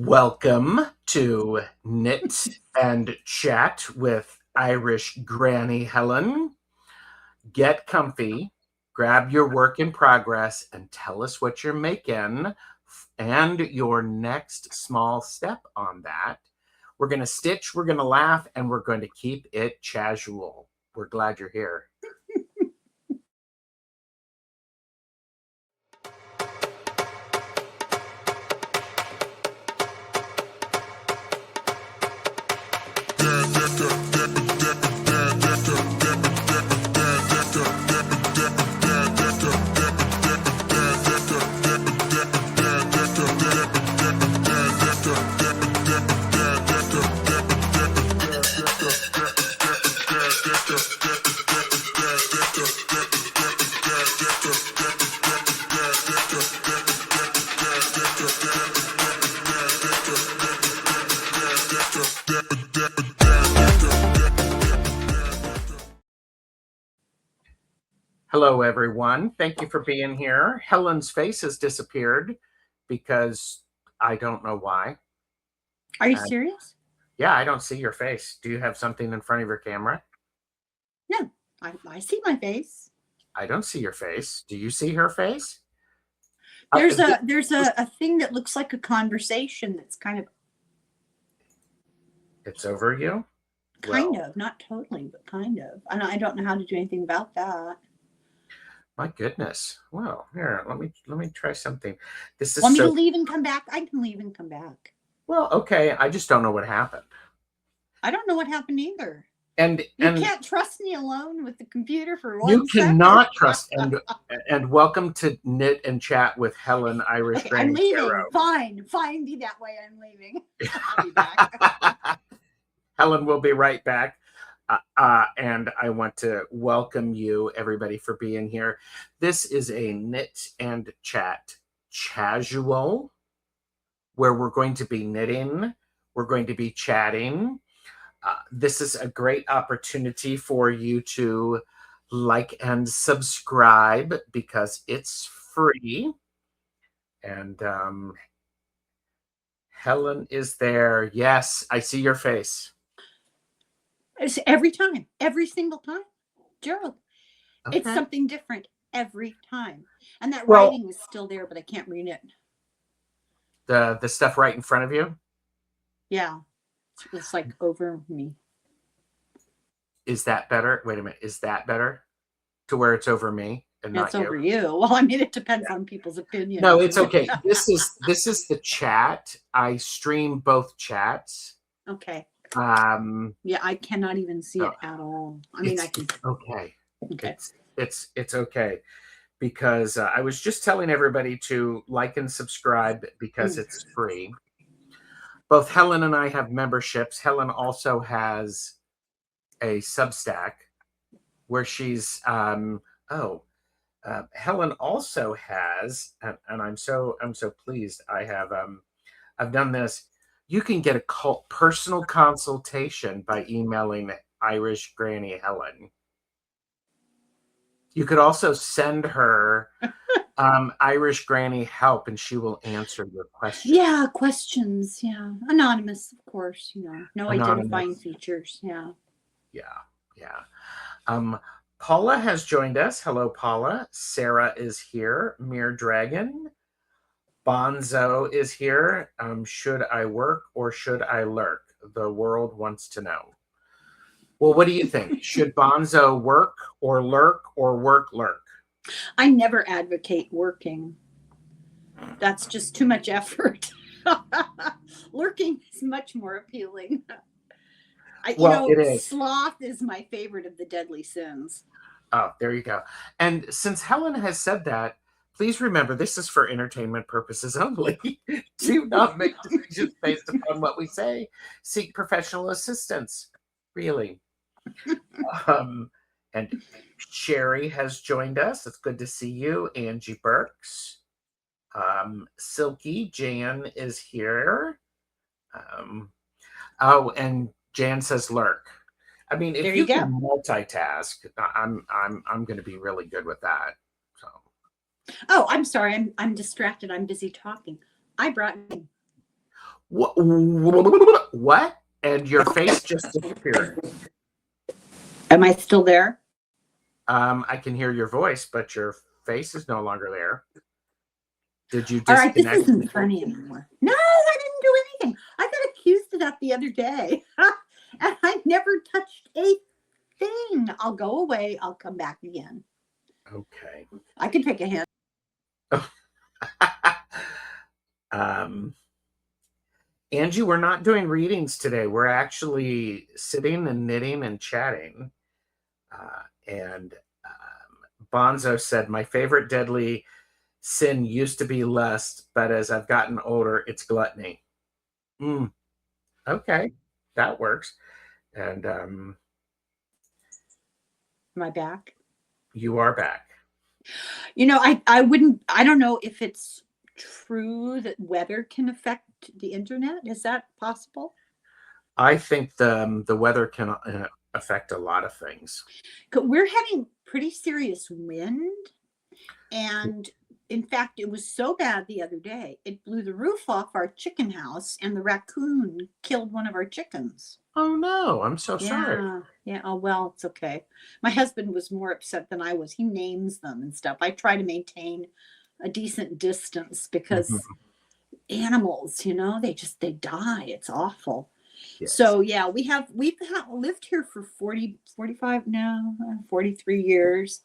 Welcome to Knit and Chat with Irish Granny Helen. Get comfy, grab your work in progress, and tell us what you're making and your next small step on that. We're going to stitch, we're going to laugh, and we're going to keep it casual. We're glad you're here. Hello, everyone. Thank you for being here. Helen's face has disappeared because I don't know why. Are you serious? Yeah, I don't see your face. Do you have something in front of your camera? No, I see my face. I don't see your face. Do you see her face? There's a thing that looks like a conversation that's kind of. It's over you? Kind of, not totally, but kind of. And I don't know how to do anything about that. My goodness. Well, here, let me try something. This is Want me to leave and come back? I can leave and come back. Well, okay. I just don't know what happened. I don't know what happened either. And you can't trust me alone with the computer for 1 You second. cannot trust. And welcome to Knit and Chat with Helen, Irish Granny. I'm leaving. Fine. Be that way. I'm leaving. I'll be back. Helen will be right back. And I want to welcome you, everybody, for being here. This is a Knit and Chat casual, where we're going to be knitting. We're going to be chatting. This is a great opportunity for you to like and subscribe because it's free. And Helen is there. Yes, I see your face. It's every time, every single time, Gerald. Okay. It's something different every time. And that writing is still there, but I can't read it. The stuff right in front of you? Yeah. It's like over me. Is that better? Wait a minute. Is that better? To where it's over me and not you? It's over you. Well, I mean, it depends on people's opinions. No, it's okay. This is the chat. I stream both chats. Okay. Yeah, I cannot even see it at all. I mean, I can. Okay. It's okay. Because I was just telling everybody to like and subscribe because it's free. Both Helen and I have memberships. Helen also has a Substack where she's Helen also has, and I'm so pleased. I've done this. You can get a personal consultation by emailing Irish Granny Helen. You could also send her Irish Granny help, and she will answer your questions. Yeah, questions. Yeah, anonymous, of course. No identifying features. Yeah. Paula has joined us. Hello, Paula. Sarah is here. Mere Dragon. Bonzo is here. Should I work or should I lurk? The world wants to know. Well, what do you think? Should Bonzo work or lurk or work lurk? I never advocate working. That's just too much effort. Lurking is much more appealing. It is. Sloth is my favorite of the deadly sins. Oh, there you go. And since Helen has said that, please remember this is for entertainment purposes only. Do not make decisions based upon what we say. Seek professional assistance. Really. And Sherry has joined us. It's good to see you. Angie Burks. Silky Jan is here. And Jan says lurk. I mean, if you can multitask, I'm going to be really good with that. So. Oh, I'm sorry. I'm distracted. I'm busy talking. I brought. What? And your face just disappeared. Am I still there? I can hear your voice, but your face is no longer there. Did you All right, this disconnect? isn't funny anymore. No, I didn't do anything. I got accused of that the other day. And I never touched a thing. I'll go away. I'll come back again. Okay. I can take a hint. Angie, we're not doing readings today. We're actually sitting and knitting and chatting. And Bonzo said, my favorite deadly sin used to be lust, but as I've gotten older, it's gluttony. Okay, that works. And am I back? You are back. You know, I don't know if it's true that weather can affect the internet. Is that possible? I think the weather can affect a lot of things. We're having pretty serious wind, and in fact, it was so bad the other day, it blew the roof off our chicken house, and the raccoon killed one of our chickens. Oh no, I'm so sorry. Yeah. Oh, well, it's okay. My husband was more upset than I was. He names them and stuff. I try to maintain a decent distance because animals, you know, they die. It's awful. Yes. So yeah, we've lived here for 45 now, 43 years.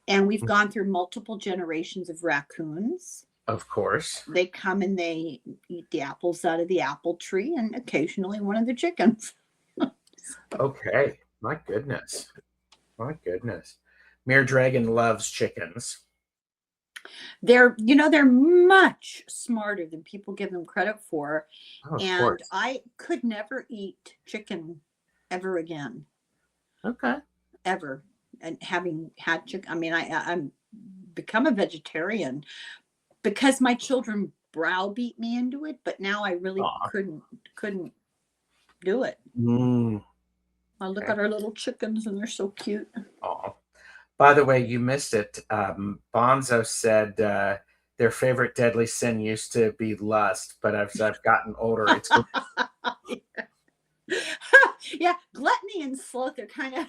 And we've gone through multiple generations of raccoons. Of course. They come and they eat the apples out of the apple tree and occasionally one of the chickens. Okay. My goodness. My goodness. Mere Dragon loves chickens. They're much smarter than people give them credit for. Oh, and course. I could never eat chicken ever again. Okay. Ever. And having had chicken, I mean, I'm become a vegetarian because my children browbeat me into it, but now I really couldn't do it. I look at our little chickens and they're so cute. Oh, by the way, you missed it. Bonzo said their favorite deadly sin used to be lust, but as I've gotten older, it's yeah, gluttony and sloth are kind of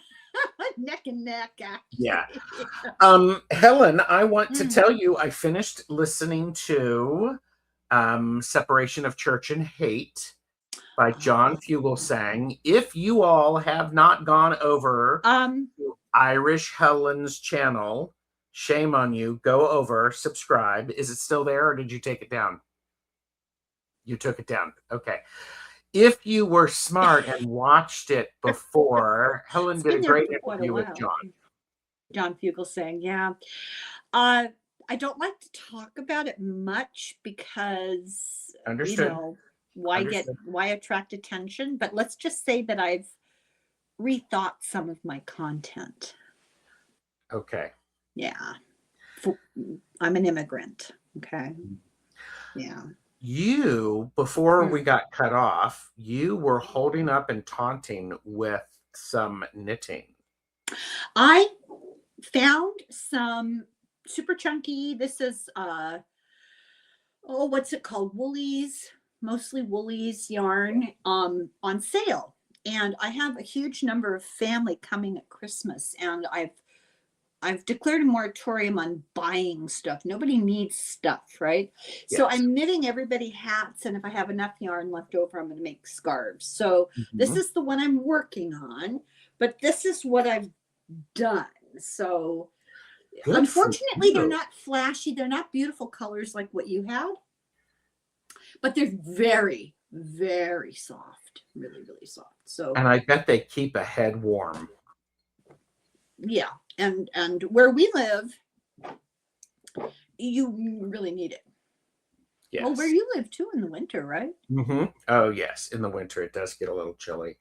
neck and neck, actually. Yeah. Helen, I want to tell you, I finished listening to Separation of Church and Hate by John Fugelsang. If you all have not gone over to Irish Helen's channel, shame on you. Go over, subscribe. Is it still there or did you take it down? You took it down. Okay. If you were smart and watched it before, Helen did a great interview with John. John Fugelsang, yeah. I don't like to talk about it much because Understood. You know, why attract attention? But let's just say that I've rethought some of my content. Okay. Yeah. I'm an immigrant. Okay. Yeah. You, before we got cut off, you were holding up and taunting with some knitting. I found some super chunky, this is what's it called? Woolies, mostly Woolies yarn on sale. And I have a huge number of family coming at Christmas, and I've declared a moratorium on buying stuff. Nobody needs stuff, right? Yes. So I'm knitting everybody hats, and if I have enough yarn left over, I'm going to make scarves. So this is the one I'm working on, but this is what I've done. So unfortunately, they're not flashy. They're not beautiful colors like what you had, but they're very, very soft, really, really soft. So, and I bet they keep a head warm. Yeah. And where we live, you really need it. Yes. Well, where you live too in the winter, right? Oh, yes. In the winter, it does get a little chilly.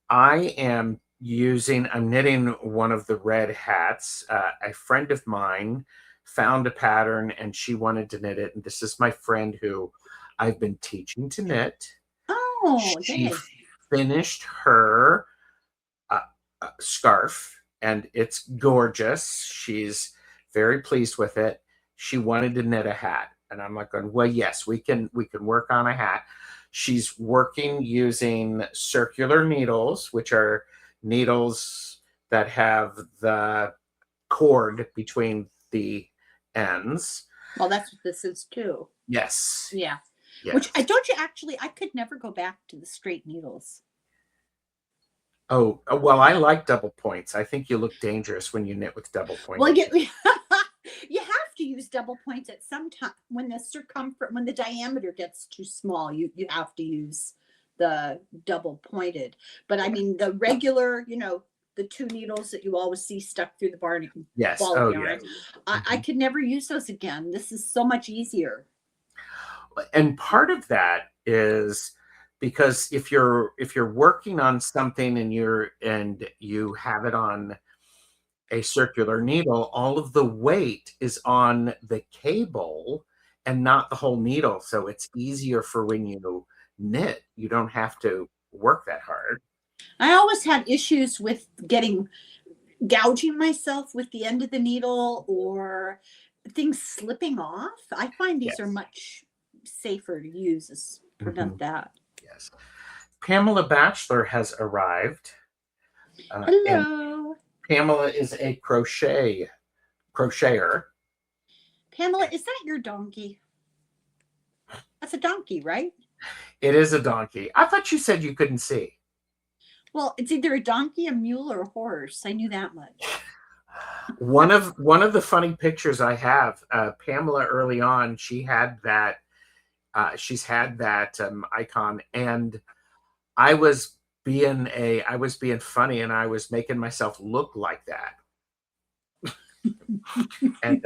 I'm knitting one of the red hats. A friend of mine found a pattern and she wanted to knit it. And this is my friend who I've been teaching to knit. Oh, she finished her scarf. And it's gorgeous. She's very pleased with it. She wanted to knit a hat. And I'm like going, well, yes, we can work on a hat. She's working using circular needles, which are needles that have the cord between the ends. Well, that's what this is too. Yes. Yeah. Yes. Which I don't you actually, I could never go back to the straight needles. Oh, well, I like double points. I think you look dangerous when you knit with double points. Well, you have to use double points at some time when the diameter gets too small. You have to use the double pointed. But I mean, the regular, the 2 needles that you always see stuck through the ball of yarn. Yes. I could never use those again. This is so much easier. And part of that is because if you're working on something and you have it on a circular needle, all of the weight is on the cable and not the whole needle. So it's easier for when you knit. You don't have to work that hard. I always had issues with gouging myself with the end of the needle or things slipping off. I find these are much safer to use to prevent that. Yes. Pamela Batchelor has arrived. Hello. Pamela is a crocheter. Pamela, is that your donkey? That's a donkey, right? It is a donkey. I thought you said you couldn't see. Well, it's either a donkey, a mule, or a horse. I knew that much. One of the funny pictures I have, Pamela early on, she had that. She's had that icon, and I was being funny, and I was making myself look like that. And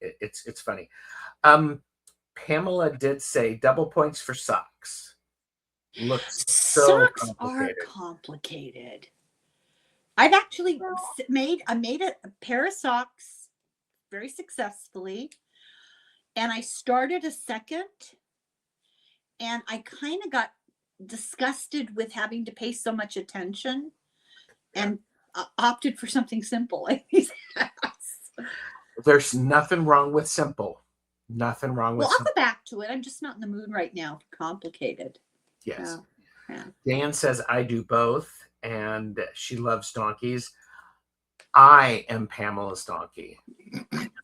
it's funny. Pamela did say double points for socks. Looks so socks are complicated. I've actually made a pair of socks very successfully, and I started a second, and I kind of got disgusted with having to pay so much attention and opted for something simple. There's nothing wrong with simple. Nothing wrong with I'll go back to it. I'm just not in the mood right now for complicated. Yes. Yeah. Dan says I do both, and she loves donkeys. I am Pamela's donkey. Is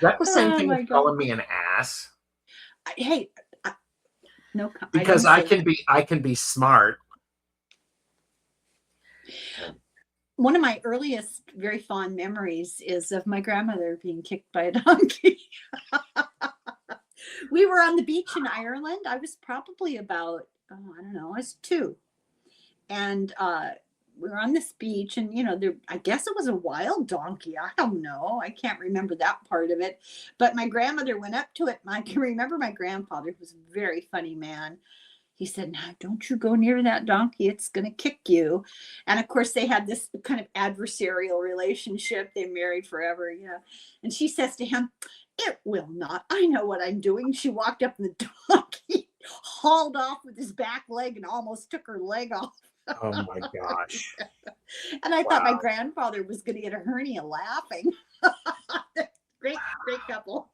that the same thing as calling me an ass? No, because I can be smart. One of my earliest very fond memories is of my grandmother being kicked by a donkey. We were on the beach in Ireland. I was probably about, I was 2. And we were on this beach, and I guess it was a wild donkey. I don't know. I can't remember that part of it. But my grandmother went up to it. I can remember my grandfather, who was a very funny man. He said, "Now, don't you go near that donkey. It's going to kick you." And of course, they had this kind of adversarial relationship. They married forever, And she says to him, "It will not. I know what I'm doing." She walked up, and the donkey hauled off with his back leg and almost took her leg off. Oh my gosh. And I thought my grandfather was going to get a hernia laughing. Great couple.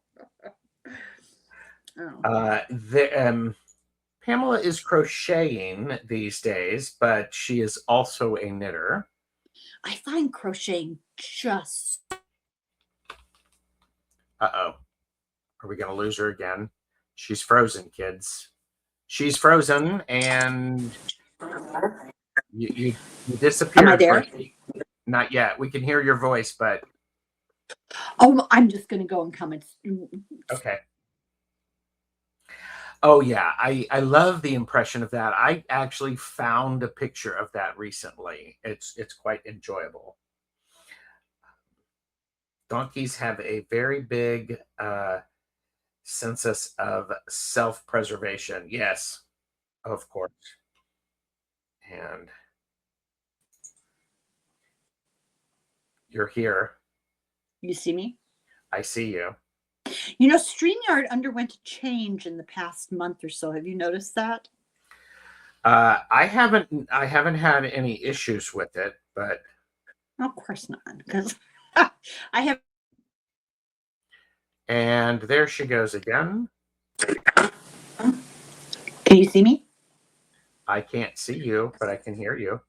Pamela is crocheting these days, but she is also a knitter. I find crocheting just... Uh-oh. Are we going to lose her again? She's frozen, kids. She's frozen, and you disappeared. Am I there? Not yet. We can hear your voice, but... Oh, I'm just going to go and come. Okay. Oh, yeah. I love the impression of that. I actually found a picture of that recently. It's quite enjoyable. Donkeys have a very big sense of self-preservation. Yes, of course. And you're here. You see me? I see you. StreamYard underwent a change in the past month or so. Have you noticed that? I haven't had any issues with it, but of course not, because I have. And there she goes again. Can you see me? I can't see you, but I can hear you.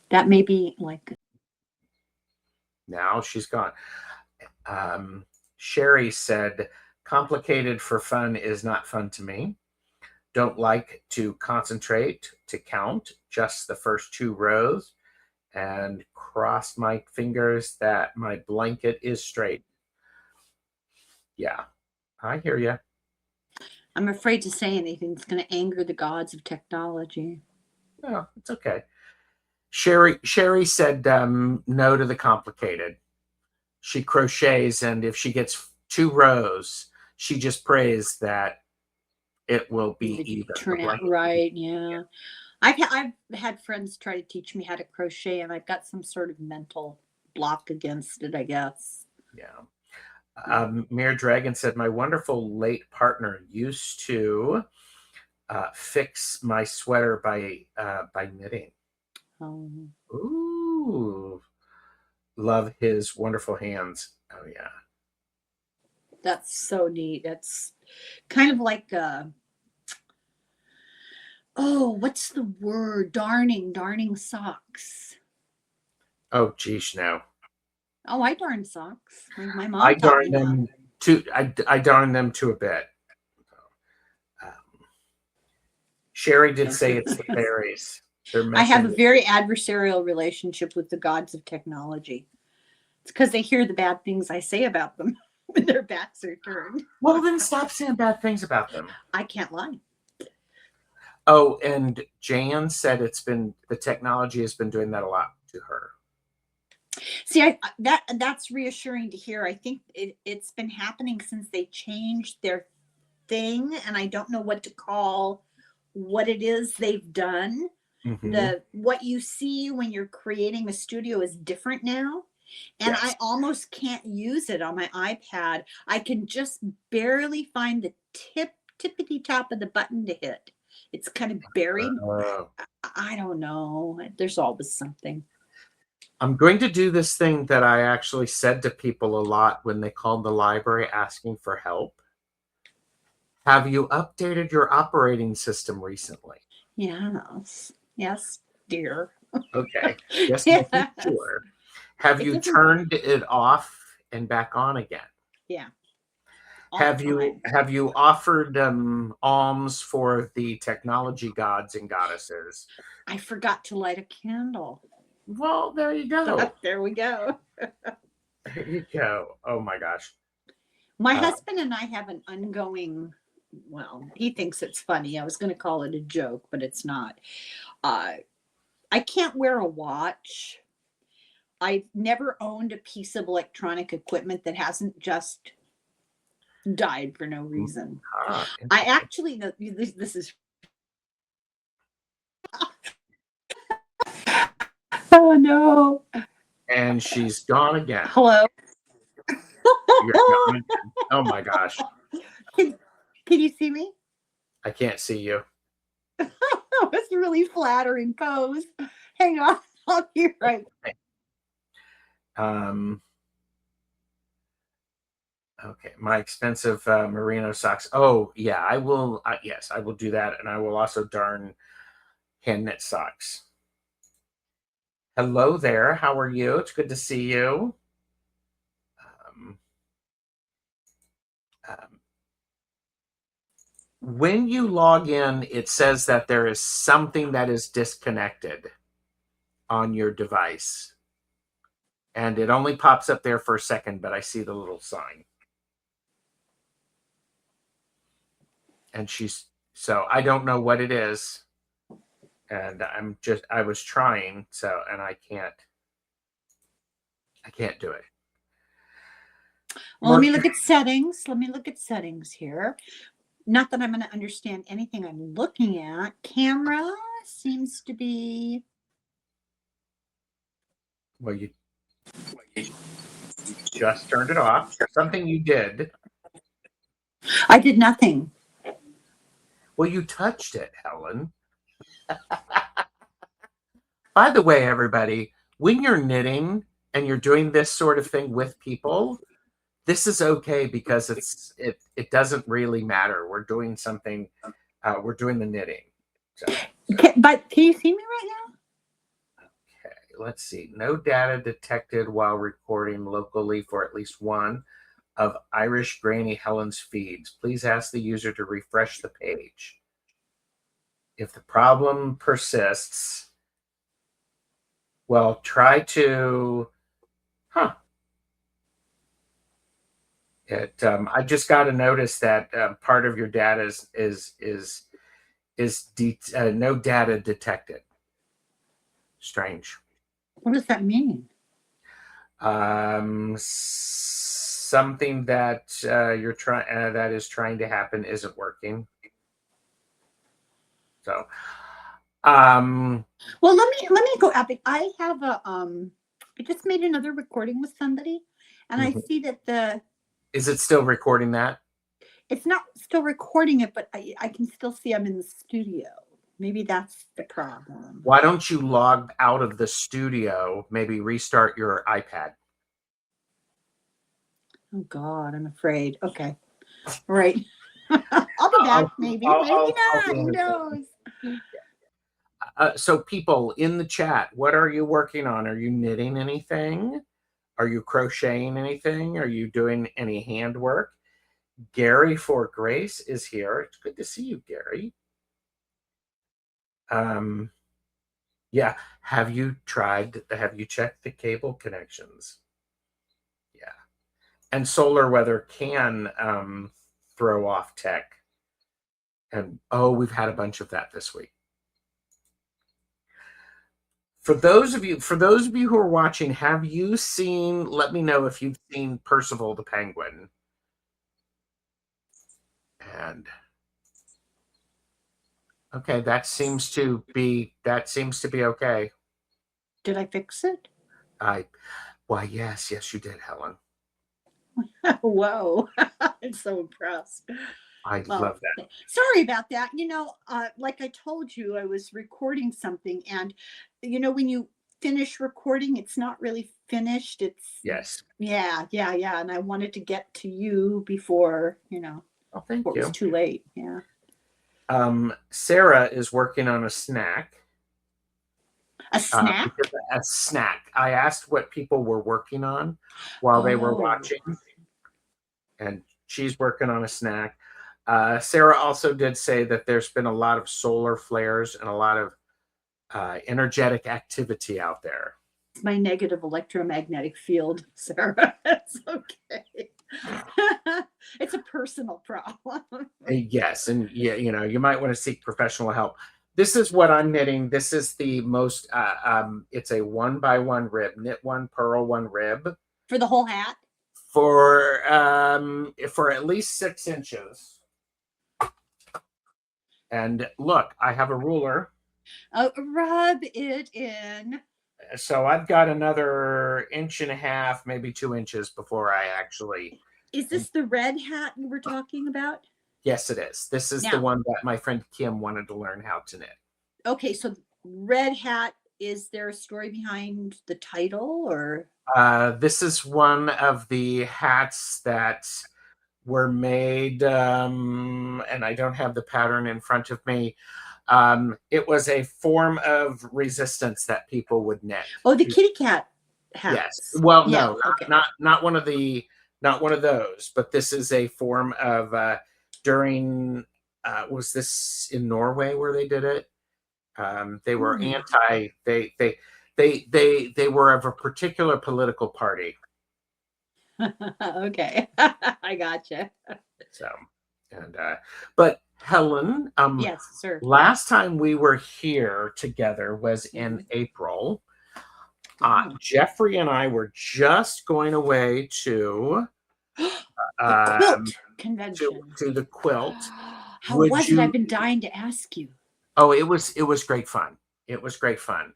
That may be like. Now she's gone. Sherry said, complicated for fun is not fun to me. Don't like to concentrate to count just the first 2 rows and cross my fingers that my blanket is straight. Yeah, I hear you. I'm afraid to say anything that's going to anger the gods of technology. No, it's okay. Sherry said no to the complicated. She crochets, and if she gets 2 rows, she just prays that it will be even. Turn out right, yeah. I've had friends try to teach me how to crochet, and I've got some sort of mental block against it, I guess. Yeah. Mere Dragon said, my wonderful late partner used to fix my sweater by knitting. Oh. Ooh. Love his wonderful hands. Oh, yeah. That's so neat. That's kind of like what's the word? Darning socks. Oh, geez, no. Oh, I darn socks. My mom I taught darn me them to. I darn them to a bit. Sherry did say it's the fairies. I have a very adversarial relationship with the gods of technology. It's because they hear the bad things I say about them when their backs are turned. Well, then stop saying bad things about them. I can't lie. Oh, and Jan said the technology has been doing that a lot to her. See, that's reassuring to hear. I think it's been happening since they changed their thing, and I don't know what to call what it is they've done. Mm-hmm. What you see when you're creating a studio is different now. And yes. I almost can't use it on my iPad. I can just barely find the tippity top of the button to hit. It's kind of buried. I don't know. There's always something. I'm going to do this thing that I actually said to people a lot when they called the library asking for help. Have you updated your operating system recently? Yes, dear. Okay. Just making sure. Have you turned it off and back on again? Yeah. Have you offered alms for the technology gods and goddesses? I forgot to light a candle. Well, there you go. There we go. There you go. Oh my gosh. My husband and I have an ongoing, well, he thinks it's funny. I was going to call it a joke, but it's not. I can't wear a watch. I've never owned a piece of electronic equipment that hasn't just died for no reason. I actually, this is. Oh no. And she's gone again. Hello. You're gone again. Oh my gosh. Can you see me? I can't see you. That's a really flattering pose. Hang on. I'll be right back. Okay, my expensive merino socks. Oh yeah, I will. Yes, I will do that, and I will also darn hand knit socks. Hello there. How are you? It's good to see you. When you log in, it says that there is something that is disconnected on your device. And it only pops up there for a second, but I see the little sign. And so I don't know what it is. And I was trying, and I can't do it. Well, let me look at settings. Let me look at settings here. Not that I'm going to understand anything I'm looking at. Camera seems to be. Well, you just turned it off. Something you did. I did nothing. Well, you touched it, Helen. By the way, everybody, when you're knitting, and you're doing this sort of thing with people, this is okay because it doesn't really matter. We're doing something. We're doing the knitting. So. But can you see me right now? Okay, let's see. No data detected while recording locally for at least one of Irish Granny Helen's feeds. Please ask the user to refresh the page. If the problem persists, well, try to, I just got a notice that part of your data is no data detected. Strange. What does that mean? Something that you're trying that is trying to happen isn't working. So, well, let me go, Epic. I have a I just made another recording with somebody, and I see that is it still recording that? It's not still recording it, but I can still see I'm in the studio. Maybe that's the problem. Why don't you log out of the studio? Maybe restart your iPad. Oh God, I'm afraid. Okay, all right. I'll be back. Maybe not. Who knows? So people in the chat, what are you working on? Are you knitting anything? Are you crocheting anything? Are you doing any handwork? Gary for Grace is here. It's good to see you, Gary. Yeah. Have you checked the cable connections? Yeah. And solar weather can throw off tech. And we've had a bunch of that this week. For those of you who are watching, have you seen, let me know if you've seen Percival the Penguin. And okay, that seems to be okay. Did I fix it? Why, yes, you did, Helen. Whoa, I'm so impressed. I love that. Sorry about that. Like I told you, I was recording something, and when you finish recording, it's not really finished. It's yes. Yeah. And I wanted to get to you before, thank you. It was too late. Yeah. Sarah is working on a snack. A snack? A snack. I asked what people were working on while they were watching, and she's working on a snack. Sarah also did say that there's been a lot of solar flares and a lot of energetic activity out there. It's my negative electromagnetic field, Sarah. It's okay. It's a personal problem. Yes, and you might want to seek professional help. This is what I'm knitting. This is the most, it's a 1x1 rib, knit one, purl one rib. For the whole hat? For at least 6 inches. And look, I have a ruler. Rub it in. So I've got another 1.5 inches, maybe 2 inches before I actually. Is this the red hat you were talking about? Yes, it is. This is the one that my friend Kim wanted to learn how to knit. Okay, so red hat, is there a story behind the title, or? This is one of the hats that were made, and I don't have the pattern in front of me. It was a form of resistance that people would knit. Oh, the kitty cat hats. Yes. Well, no, okay. not one of those, but this is a form of during was this in Norway where they did it? They were they were of a particular political party. Okay. I gotcha. So, and but Helen, yes, sir. Last time we were here together was in April. Jeffrey and I were just going away to quilt convention. To the quilt. How was it? I've been dying to ask you. Oh, it was great fun. It was great fun.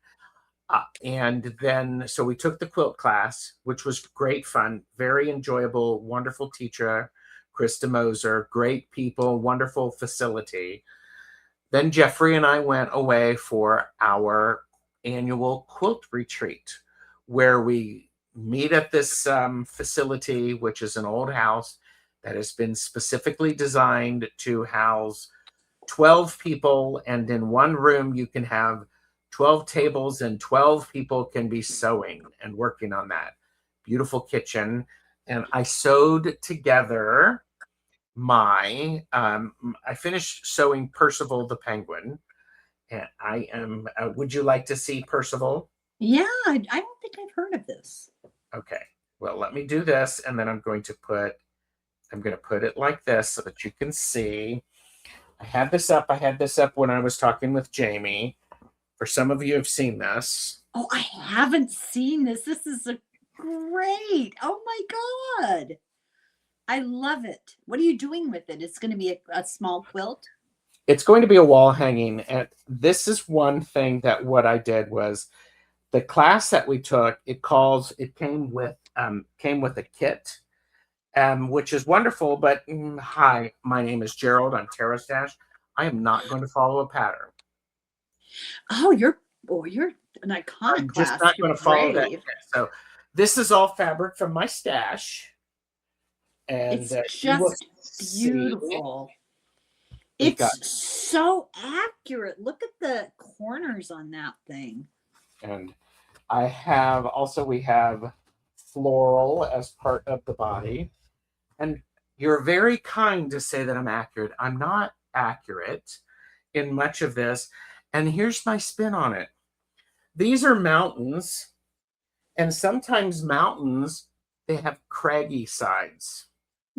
And then, so we took the quilt class, which was great fun, very enjoyable, wonderful teacher, Krista Moser, great people, wonderful facility. Then Jeffrey and I went away for our annual quilt retreat, where we meet at this facility, which is an old house that has been specifically designed to house 12 people. And in one room, you can have 12 tables and 12 people can be sewing and working on that. Beautiful kitchen. And I sewed together I finished sewing Percival the penguin. And I am, would you like to see Percival? Yeah, I don't think I've heard of this. Okay, well, let me do this, and then I'm going to put it like this so that you can see. I had this up when I was talking with Jamie. For some of you have seen this. Oh, I haven't seen this. This is great. Oh my God. I love it. What are you doing with it? It's going to be a small quilt? It's going to be a wall hanging. And this is one thing that what I did was the class that we took, it came with a kit, which is wonderful. But hi, my name is Gerald. I'm TAROTSTACHE. I am not going to follow a pattern. Oh, you're an iconoclast. I'm just not going to follow that kit. So this is all fabric from my stash. And it's just beautiful. It's so accurate. Look at the corners on that thing. And we have floral as part of the body. And you're very kind to say that I'm accurate. I'm not accurate in much of this. And here's my spin on it. These are mountains. And sometimes mountains, they have craggy sides.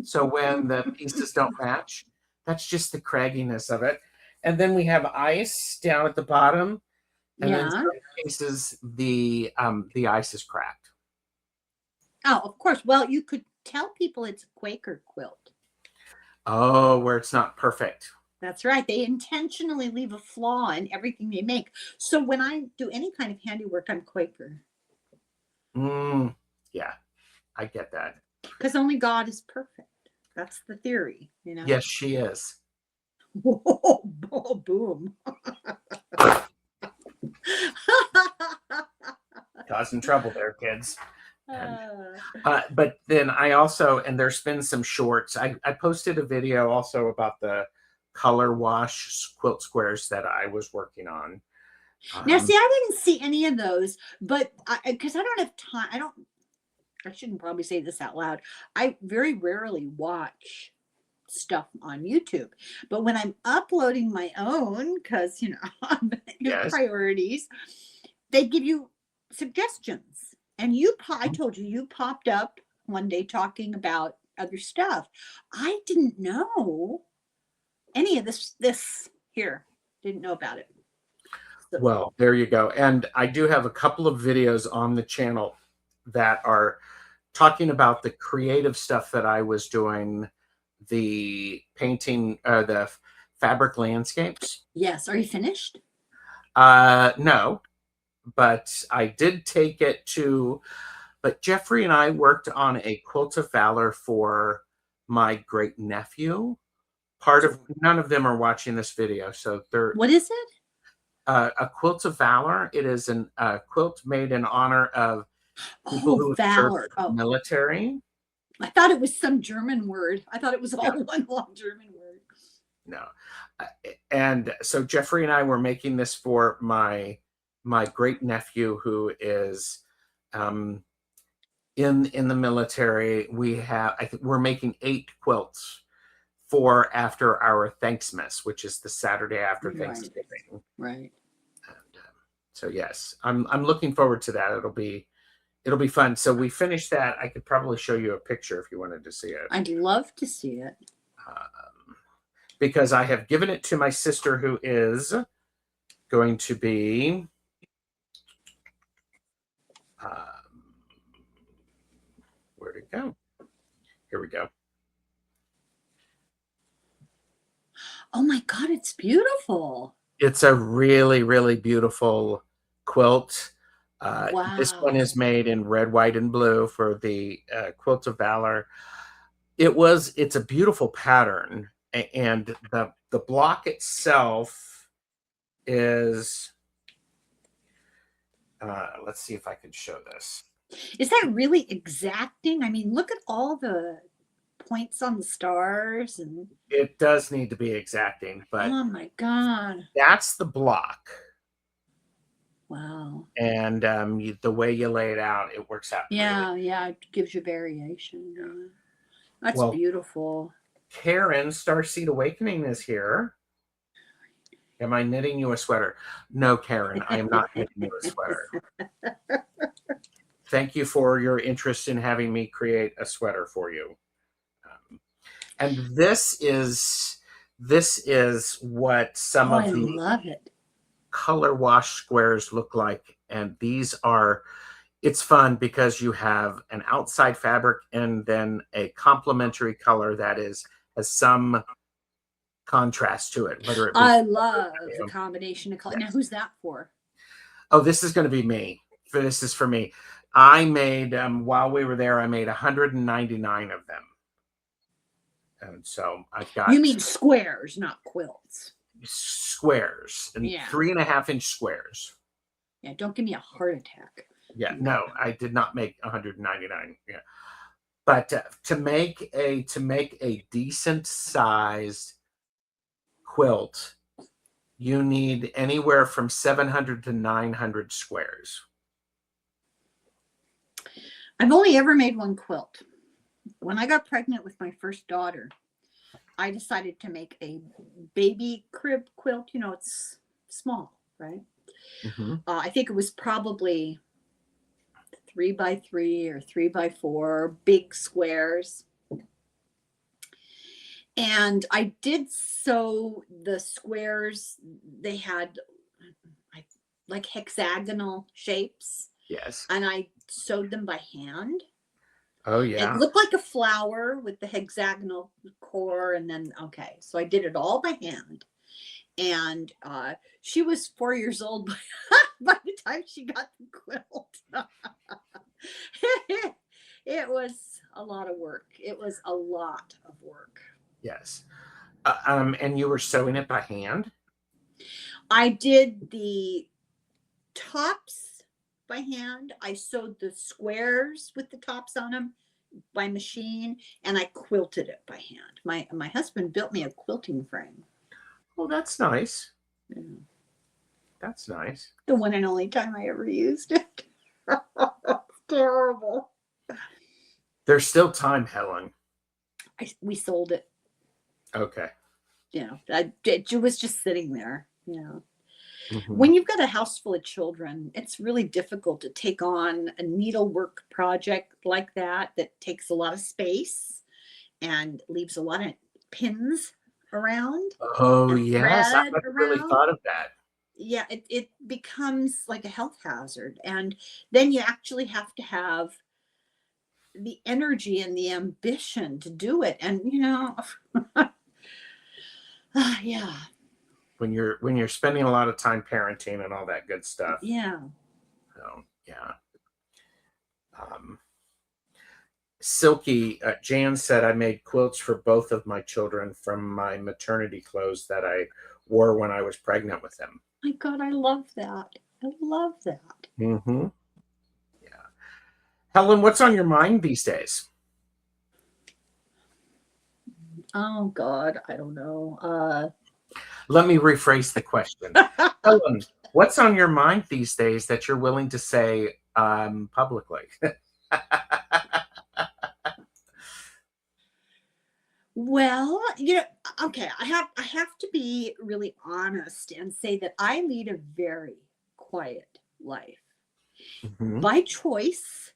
So when the pieces don't match, that's just the cragginess of it. And then we have ice down at the bottom. And in some cases, the ice is cracked. Oh, of course. Well, you could tell people it's a Quaker quilt. Oh, where it's not perfect. That's right. They intentionally leave a flaw in everything they make. So when I do any kind of handiwork, I'm Quaker. Yeah, I get that. Because only God is perfect. That's the theory, you know? Yes, she is. Whoa, boom. Causing trouble there, kids. But then I also, and there's been some shorts. I posted a video also about the color wash quilt squares that I was working on. Now, see, I didn't see any of those, but because I don't have time, I shouldn't probably say this out loud. I very rarely watch stuff on YouTube, but when I'm uploading my own, because your priorities, they give you suggestions. And I told you popped up one day talking about other stuff. I didn't know any of this here. Didn't know about it. So. Well, there you go. And I do have a couple of videos on the channel that are talking about the creative stuff that I was doing, the painting, the fabric landscapes. Yes. Are you finished? No, but I did take it to, but Jeffrey and I worked on a quilt of valor for my great nephew. None of them are watching this video. So what is it? A quilt of valor. It is a quilt made in honor of people who served in the military. I thought it was some German word. I thought it was all one long German word. No. And so Jeffrey and I were making this for my great nephew who is in the military. We're making 8 quilts for after our Thanksmas, which is the Saturday after Thanksgiving. Right. And so yes, I'm looking forward to that. It'll be fun. So we finished that. I could probably show you a picture if you wanted to see it. I'd love to see it. Because I have given it to my sister who is going to be where'd it go? Here we go. Oh my God, it's beautiful. It's a really, really beautiful quilt. Wow. This one is made in red, white, and blue for the Quilt of Valor. It's a beautiful pattern, and the block itself is, let's see if I can show this. Is that really exacting? I mean, look at all the points on the stars and It does need to be exacting, but oh my God. that's the block. Wow. And the way you lay it out, it works out. Yeah, Really. yeah, it gives you variation. Yeah. That's Well, beautiful. Karen, Starseed Awakening is here. Am I knitting you a sweater? No, Karen, I am not knitting you a sweater. Thank you for your interest in having me create a sweater for you. And this is what some of I the love it. color wash squares look like. And these are, it's fun because you have an outside fabric and then a complementary color that has some contrast to it. Whether it be, I love the combination of color. Now, who's that for? Oh, this is going to be me. This is for me. I made, while we were there, I made 199 of them. And so I've got. You mean squares, not quilts. Squares, and 3.5-inch squares. Yeah, don't give me a heart attack. Yeah, no, I did not make 199. Yeah, but to make a decent sized quilt, you need anywhere from 700 to 900 squares. I've only ever made one quilt. When I got pregnant with my first daughter, I decided to make a baby crib quilt. You know, it's small, right? Mm-hmm. I think it was probably 3x3 or 3x4, big squares. And I did sew the squares. They had like hexagonal shapes. Yes. And I sewed them by hand. Oh, yeah. It looked like a flower with the hexagonal core. And then, okay, so I did it all by hand. And she was 4 years old by the time she got the quilt. It was a lot of work. It was a lot of work. Yes. And you were sewing it by hand? I did the tops by hand. I sewed the squares with the tops on them by machine, and I quilted it by hand. My husband built me a quilting frame. Oh, that's nice. Yeah. That's nice. The one and only time I ever used it. It's terrible. There's still time, Helen. We sold it. Okay. Yeah, it was just sitting there. Yeah. Mm-hmm. When you've got a house full of children, it's really difficult to take on a needlework project like that takes a lot of space and leaves a lot of pins around. Oh, yes. I haven't really thought of that. Yeah, it becomes like a health hazard. And then you actually have to have the energy and the ambition to do it. And, you know, yeah. When you're spending a lot of time parenting and all that good stuff. Yeah. So, yeah. Silky, Jan said, I made quilts for both of my children from my maternity clothes that I wore when I was pregnant with them. My God, I love that. I love that. Mm-hmm. Yeah. Helen, what's on your mind these days? Oh, God, I don't know. Let me rephrase the question. Helen, what's on your mind these days that you're willing to say publicly? Well, you know, okay, I have to be really honest and say that I lead a very quiet life. Mm-hmm. By choice.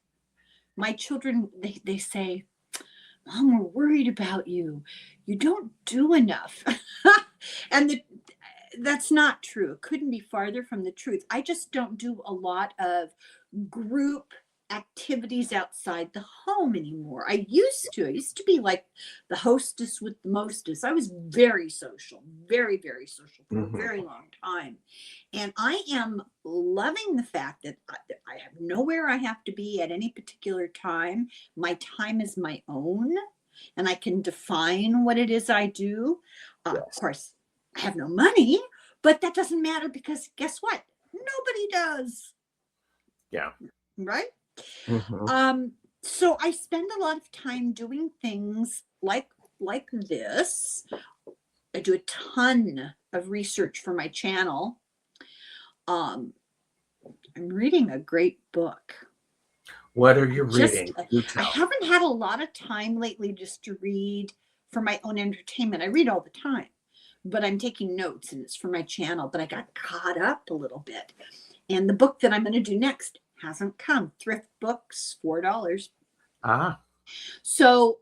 My children, they say, Mom, we're worried about you. You don't do enough. And that's not true. It couldn't be farther from the truth. I just don't do a lot of group activities outside the home anymore. I used to be like the hostess with the mostess. I was very social, very, very social for a very long time. And I am loving the fact that I have nowhere I have to be at any particular time. My time is my own, and I can define what it is I do. Yes. Of course, I have no money, but that doesn't matter because guess what? Nobody does. Yeah. Right? Mm-hmm. So I spend a lot of time doing things like this. I do a ton of research for my channel. I'm reading a great book. What are you reading? I haven't had a lot of time lately just to read for my own entertainment. I read all the time, but I'm taking notes and it's for my channel. But I got caught up a little bit. And the book that I'm going to do next hasn't come. Thrift Books, $4. Ah. So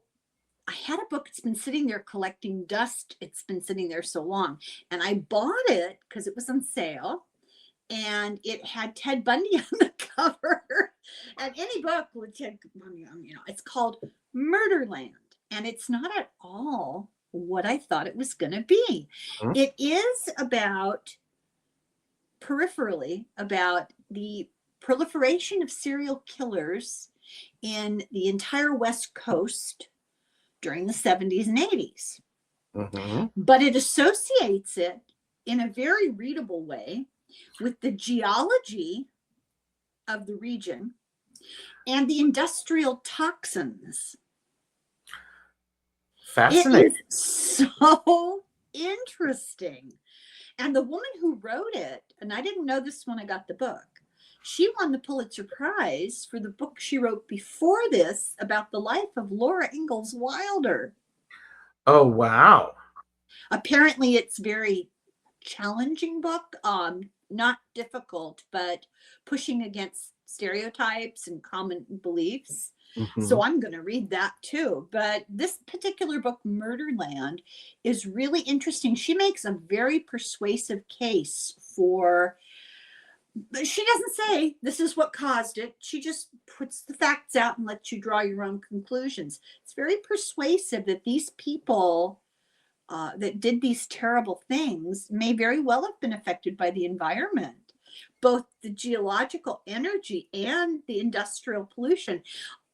I had a book. It's been sitting there collecting dust. It's been sitting there so long. And I bought it because it was on sale. And it had Ted Bundy on the cover. And any book with Ted Bundy on, it's called Murderland. And it's not at all what I thought it was going to be. Mm-hmm. It is about, peripherally, about the proliferation of serial killers in the entire West Coast during the 70s and 80s. Mm-hmm. But it associates it in a very readable way with the geology of the region and the industrial toxins. Fascinating. It is so interesting. And the woman who wrote it, and I didn't know this when I got the book, she won the Pulitzer Prize for the book she wrote before this about the life of Laura Ingalls Wilder. Oh, wow. Apparently it's very challenging book, not difficult, but pushing against stereotypes and common beliefs. Mm-hmm. So I'm going to read that too. But this particular book, Murderland, is really interesting. She makes a very persuasive case for, she doesn't say this is what caused it. She just puts the facts out and lets you draw your own conclusions. It's very persuasive that these people that did these terrible things may very well have been affected by the environment, both the geological energy and the industrial pollution.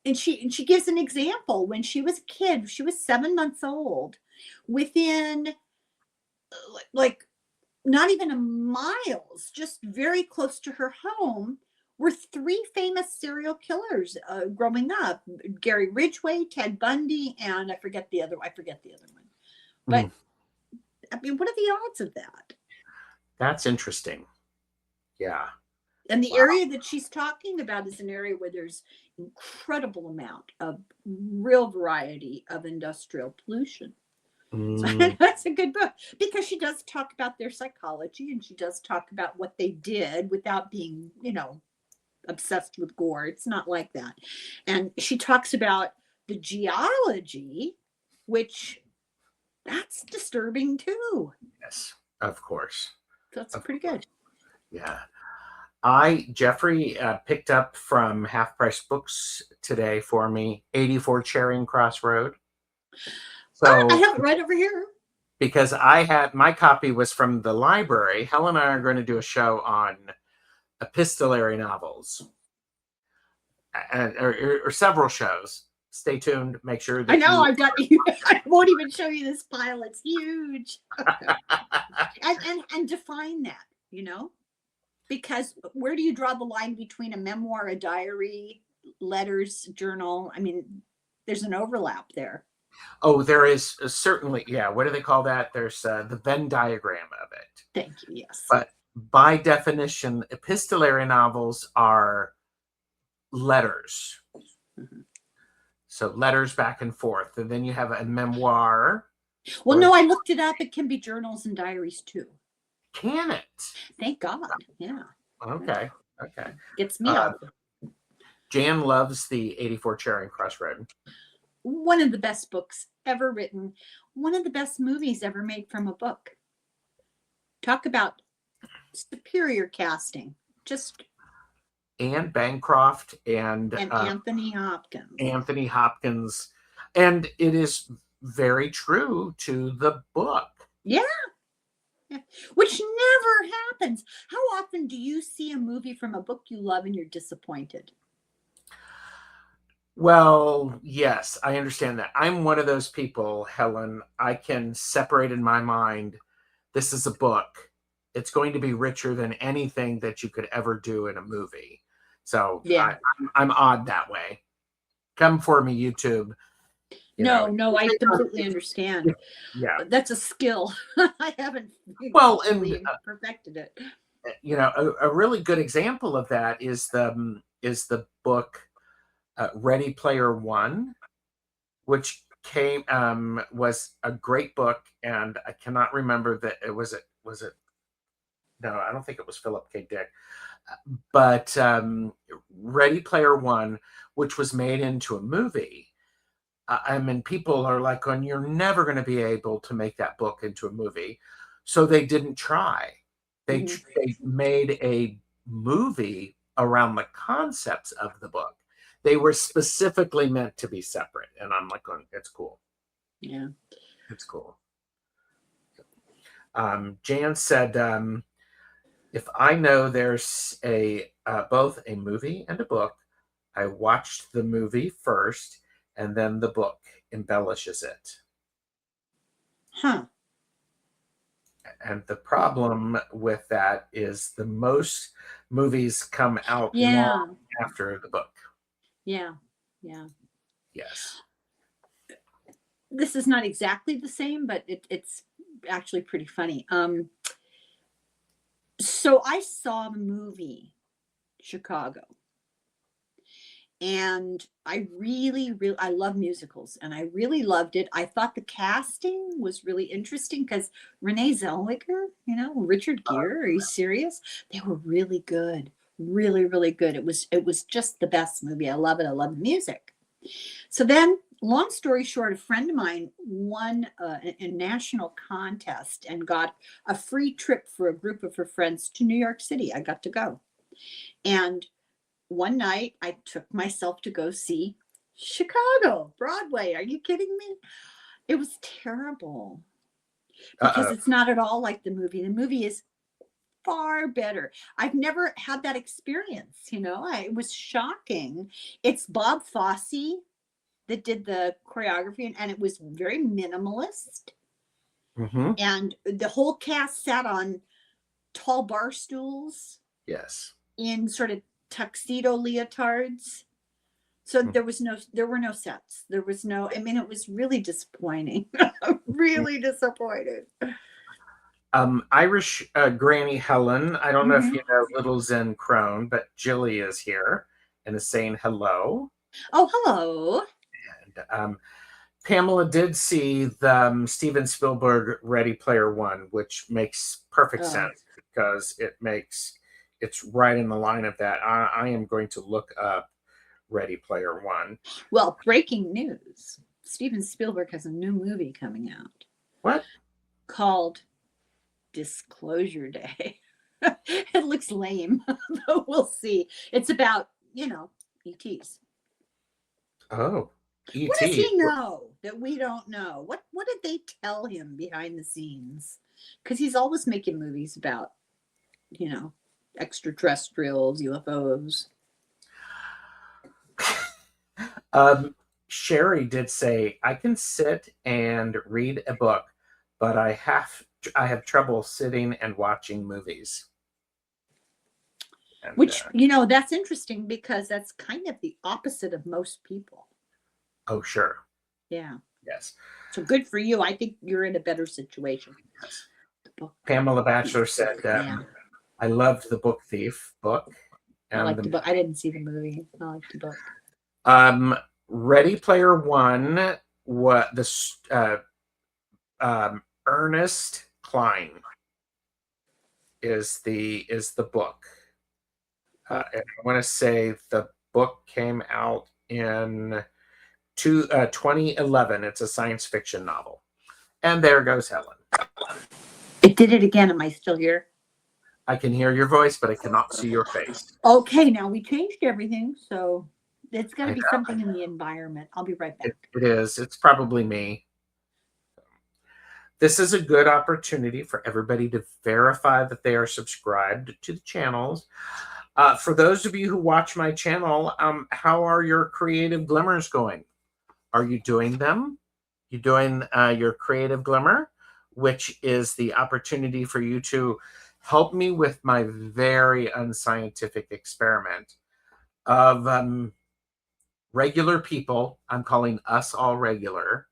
And she gives an example. When she was a kid, she was 7 months old, within like not even a miles, just very close to her home, were 3 famous serial killers growing up: Gary Ridgway, Ted Bundy, and I forget the other one. But I mean, what are the odds of that? That's interesting. Yeah. And the area that she's talking about is an area where there's incredible amount of real variety of industrial pollution. So that's a good book, because she does talk about their psychology, and she does talk about what they did without being, obsessed with gore. It's not like that. And she talks about the geology, which that's disturbing too. Yes, of course. That's pretty good. Yeah. Jeffrey picked up from Half Price Books today for me, 84 Charing Cross Road. So I have it right over here. Because my copy was from the library. Helen and I are going to do a show on epistolary novels, or several shows. Stay tuned. Make sure that I've got you. I won't even show you this pile. It's huge. and define that, because where do you draw the line between a memoir, a diary, letters, journal? I mean, there's an overlap there. Oh, there is certainly. Yeah. What do they call that? There's the Venn diagram of it. Thank you. Yes. But by definition, epistolary novels are letters. Mm-hmm. So letters back and forth. And then you have a memoir. Well, no, I looked it up. It can be journals and diaries too. Can it? Thank God. Yeah. Okay. Okay. Gets me up. Jan loves the 84 Charing Cross Road. One of the best books ever written. One of the best movies ever made from a book. Talk about superior casting. Just Anne Bancroft and Anthony Hopkins. Anthony Hopkins. And it is very true to the book. Yeah. Which never happens. How often do you see a movie from a book you love and you're disappointed? Well, yes, I understand that. I'm one of those people, Helen. I can separate in my mind, this is a book. It's going to be richer than anything that you could ever do in a movie. So Yeah. I'm odd that way. Come for me, YouTube. No, I completely understand. Yeah. That's a skill. I haven't perfected it. A really good example of that is the book Ready Player One, which was a great book, and I cannot remember that it was no, I don't think it was Philip K. Dick, but Ready Player One, which was made into a movie. I mean, people are like, "Oh, you're never going to be able to make that book into a movie," so they didn't try. They made a movie around the concepts of the book. They were specifically meant to be separate, and I'm like, "It's cool." Yeah, it's cool. Jan said, "If I know there's both a movie and a book, I watched the movie first, and then the book embellishes it." Huh. And the problem with that is the most movies come out long after the book. Yeah. Yes. This is not exactly the same, but it's actually pretty funny. So I saw the movie Chicago, and I love musicals, and I really loved it. I thought the casting was really interesting because Renee Zellweger, Richard Gere. Are you serious? They were really good, really, really good. It was just the best movie. I love it. I love the music. So then, long story short, a friend of mine won a national contest and got a free trip for a group of her friends to New York City. I got to go. And one night I took myself to go see Chicago, Broadway. Are you kidding me? It was terrible because it's not at all like the movie. The movie is far better. I've never had that experience. It was shocking. It's Bob Fosse that did the choreography, and it was very minimalist. And the whole cast sat on tall bar stools. Yes. In sort of tuxedo leotards. So there were no sets. There was no, I mean, it was really disappointing. Really disappointed. Irish Granny Helen. I don't know if you know Little Zen Crone, but Jilly is here and is saying hello. Oh, hello. And Pamela did see the Steven Spielberg Ready Player One, which makes perfect sense because it's right in the line of that. I am going to look up Ready Player One. Well, breaking news. Steven Spielberg has a new movie coming out. What? Called Disclosure Day. It looks lame, but we'll see. It's about, ETs. Oh, ET. What does he know that we don't know? What did they tell him behind the scenes? Because he's always making movies about, extraterrestrials, UFOs. Sherry did say, "I can sit and read a book, but I have trouble sitting and watching movies." And, which, that's interesting because that's kind of the opposite of most people. Oh, sure. Yeah. Yes. So good for you. I think you're in a better situation. Yes. Pamela Batchelor said, "I loved the Book Thief book." And I like the book. I didn't see the movie. I like the book. Ready Player One. What the Ernest Cline is the book. And I want to say the book came out in 2011. It's a science fiction novel. And there goes Helen. It did it again. Am I still here? I can hear your voice, but I cannot see your face. Okay, now we changed everything, so it's got to be something in the environment. I'll be right back. It is. It's probably me. This is a good opportunity for everybody to verify that they are subscribed to the channels. For those of you who watch my channel, how are your creative glimmers going? Are you doing them? You doing your creative glimmer, which is the opportunity for you to help me with my very unscientific experiment of regular people, I'm calling us all regular,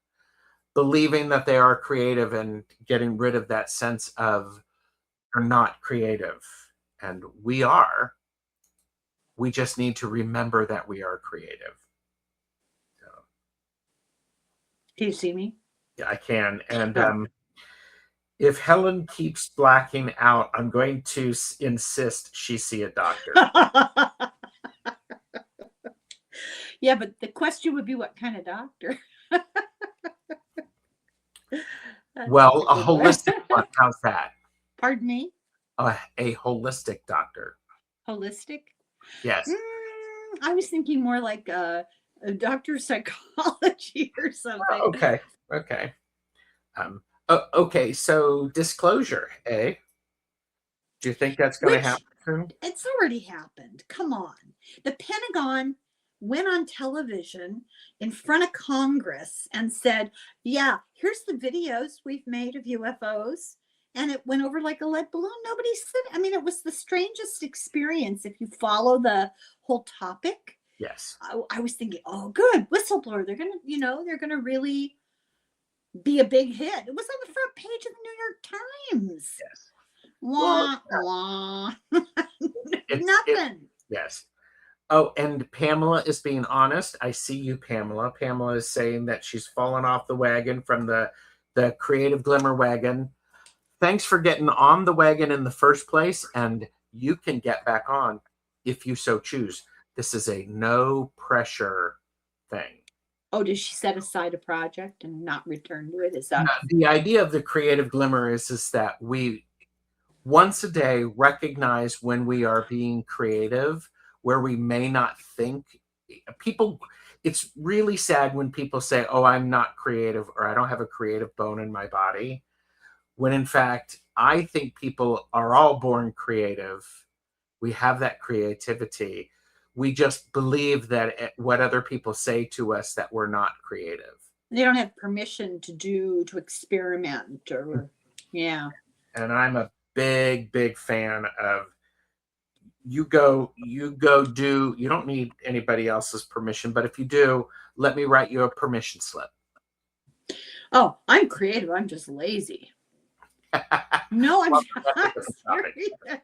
believing that they are creative and getting rid of that sense of they're not creative. And we are. We just need to remember that we are creative. So, can you see me? yeah, I can. And if Helen keeps blacking out, I'm going to insist she see a doctor. Yeah, but the question would be, what kind of doctor? Well, a holistic one. How's that? Pardon me? A holistic doctor. Holistic? Yes. I was thinking more like a doctor of psychology or something. Okay. Okay. Okay. So disclosure, eh? Do you think that's going to happen soon? It's already happened. Come on. The Pentagon went on television in front of Congress and said, yeah, here's the videos we've made of UFOs. And it went over like a lead balloon. Nobody said, I mean, it was the strangest experience if you follow the whole topic. Yes. I was thinking, oh, good, whistleblower. They're going to, they're going to really be a big hit. It was on the front page of the New York Times. Yes. Wah, wah. Nothing. Yes. Oh, and Pamela is being honest. I see you, Pamela. Pamela is saying that she's fallen off the wagon from the creative glimmer wagon. Thanks for getting on the wagon in the first place, and you can get back on if you so choose. This is a no pressure thing. Oh, does she set aside a project and not return to it? Is that the idea of the creative glimmer is that we once a day recognize when we are being creative, where we may not think. People, it's really sad when people say, oh, I'm not creative, or I don't have a creative bone in my body, when in fact, I think people are all born creative. We have that creativity. We just believe that what other people say to us that we're not creative. They don't have permission to experiment or, yeah. And I'm a big fan of you go do. You don't need anybody else's permission, but if you do, let me write you a permission slip. Oh, I'm creative. I'm just lazy. No, I'm not serious.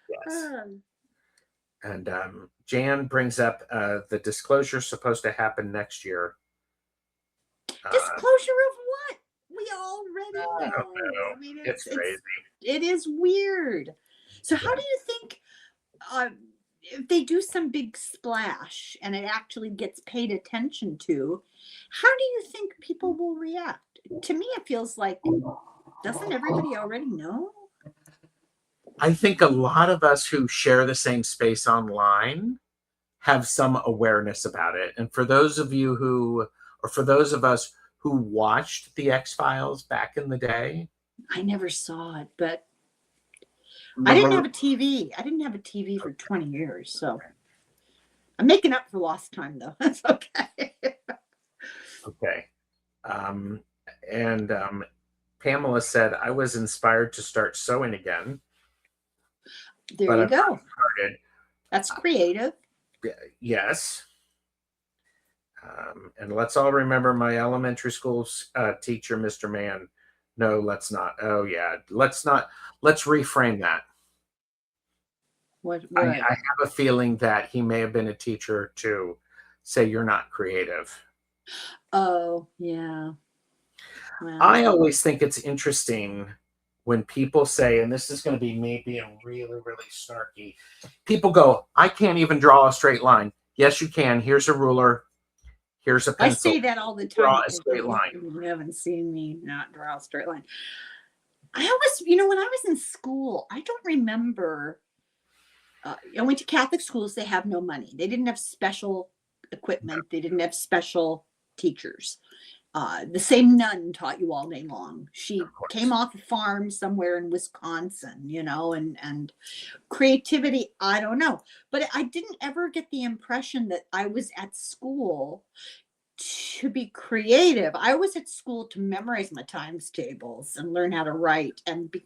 Yes. And Jan brings up the disclosure supposed to happen next year. Disclosure of what? We already know. I mean, it's crazy. It is weird. So how do you think if they do some big splash and it actually gets paid attention to, how do you think people will react? To me, it feels like, doesn't everybody already know? I think a lot of us who share the same space online have some awareness about it. And for those of you who, or for those of us who watched the X-Files back in the day. I never saw it, but I didn't have a TV. I didn't have a TV for 20 years. So I'm making up for lost time, though. That's okay. Okay. Pamela said, I was inspired to start sewing again. There you go. That's creative. Yes. And let's all remember my elementary school teacher, Mr. Mann. No, let's not. Oh, yeah. Let's reframe that. What? I have a feeling that he may have been a teacher to say you're not creative. Oh, yeah. Well, I always think it's interesting when people say, and this is going to be me being really, really snarky, people go, I can't even draw a straight line. Yes, you can. Here's a ruler. Here's a pencil. I say that all the time. Draw a straight line. You haven't seen me not draw a straight line. I always, when I was in school, I don't remember. I went to Catholic schools. They have no money. They didn't have special equipment. They didn't have special teachers. The same nun taught you all day long. She came off a farm somewhere in Wisconsin, and creativity, I don't know. But I didn't ever get the impression that I was at school to be creative. I was at school to memorize my times tables and learn how to write and be,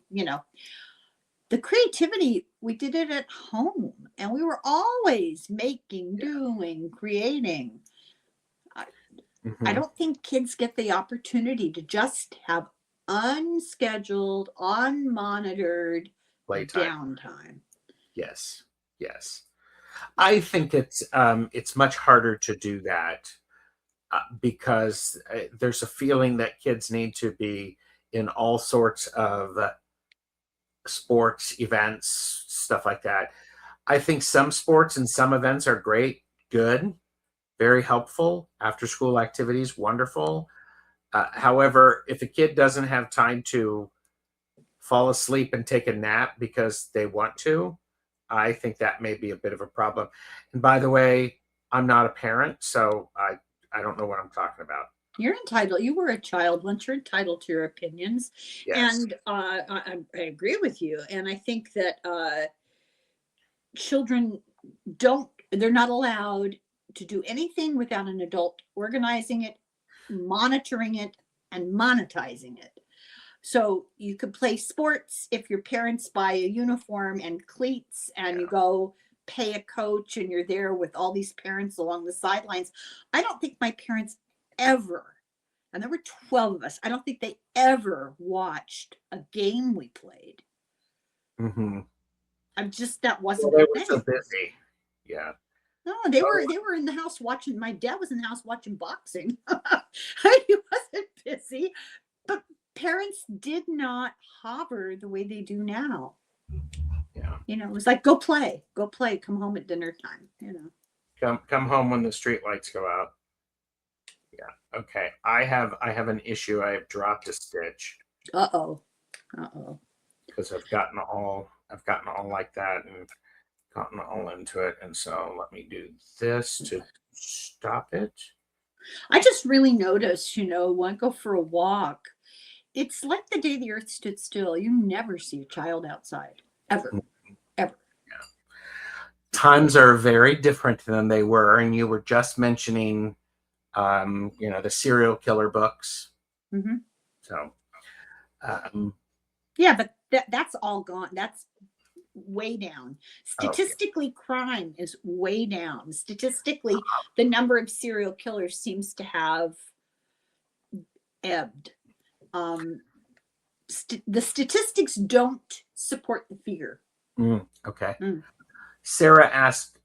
the creativity, we did it at home, and we were always making, doing, creating. I don't think kids get the opportunity to just have unscheduled, unmonitored downtime. Yes. Yes. I think it's much harder to do that because there's a feeling that kids need to be in all sorts of sports, events, stuff like that. I think some sports and some events are great, good, very helpful. After school activities, wonderful. However, if a kid doesn't have time to fall asleep and take a nap because they want to, I think that may be a bit of a problem. And by the way, I'm not a parent, so I don't know what I'm talking about. You're entitled. You were a child once. You're entitled to your opinions. Yes. And I agree with you. And I think that children they're not allowed to do anything without an adult organizing it, monitoring it, and monetizing it. So you could play sports if your parents buy a uniform and cleats and you go pay a coach and you're there with all these parents along the sidelines. I don't think my parents ever, and there were 12 of us, I don't think they ever watched a game we played. That wasn't. Well, they were so busy. Yeah. No, they were in the house watching. My dad was in the house watching boxing. He wasn't busy, but parents did not hover the way they do now. Yeah. It was like, go play, come home at dinner time. Come home when the street lights go out. Yeah. Okay. I have an issue. I have dropped a stitch. Uh-oh. Because I've gotten all like that and gotten all into it. And so let me do this to stop it. I just really noticed, when I go for a walk, it's like the day the earth stood still. You never see a child outside, ever. Yeah. Times are very different than they were. And you were just mentioning, the serial killer books. So, yeah, but that's all gone. That's way down. Statistically, crime is way down. Statistically, the number of serial killers seems to have ebbed. The statistics don't support the fear. Okay. Sarah asked,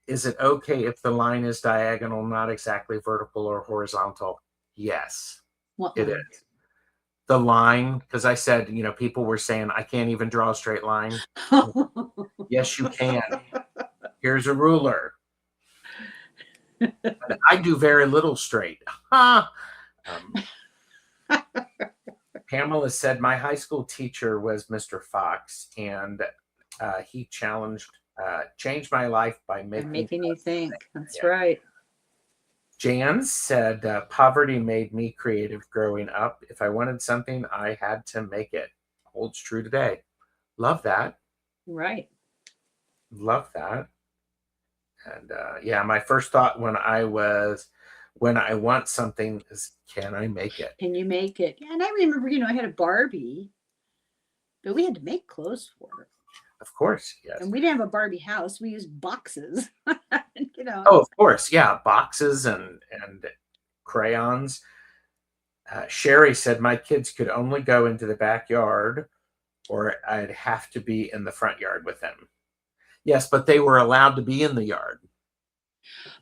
is it okay if the line is diagonal, not exactly vertical or horizontal? Yes, it is. The line, because I said, people were saying, I can't even draw a straight line. Yes, you can. Here's a ruler. And I do very little straight. Pamela said, my high school teacher was Mr. Fox, and he changed my life by making you think. That's right. Jan said, poverty made me creative growing up. If I wanted something, I had to make it. Holds true today. Love that. Right. Love that. And my first thought when I want something is, can I make it? Can you make it? And I remember, I had a Barbie, but we had to make clothes for her. Of course, yes. And we didn't have a Barbie house. We used boxes. Oh, of course, yeah, boxes and crayons. Sherry said my kids could only go into the backyard, or I'd have to be in the front yard with them. Yes, but they were allowed to be in the yard.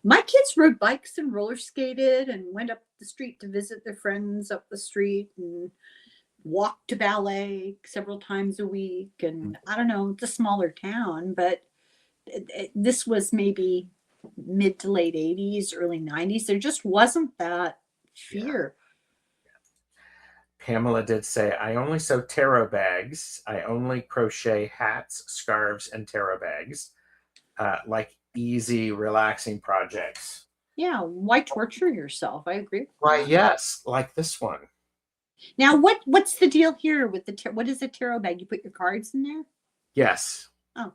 My kids rode bikes and roller skated and went up the street to visit their friends up the street and walked to ballet several times a week. And I don't know, it's a smaller town, but this was maybe mid to late 80s, early 90s. There just wasn't that fear. Yeah. Pamela did say, I only sew tarot bags. I only crochet hats, scarves, and tarot bags, like easy, relaxing projects. Yeah, why torture yourself? I agree. Why, yes, like this one. Now, what's the deal here with what is a tarot bag? You put your cards in there? Yes. Oh.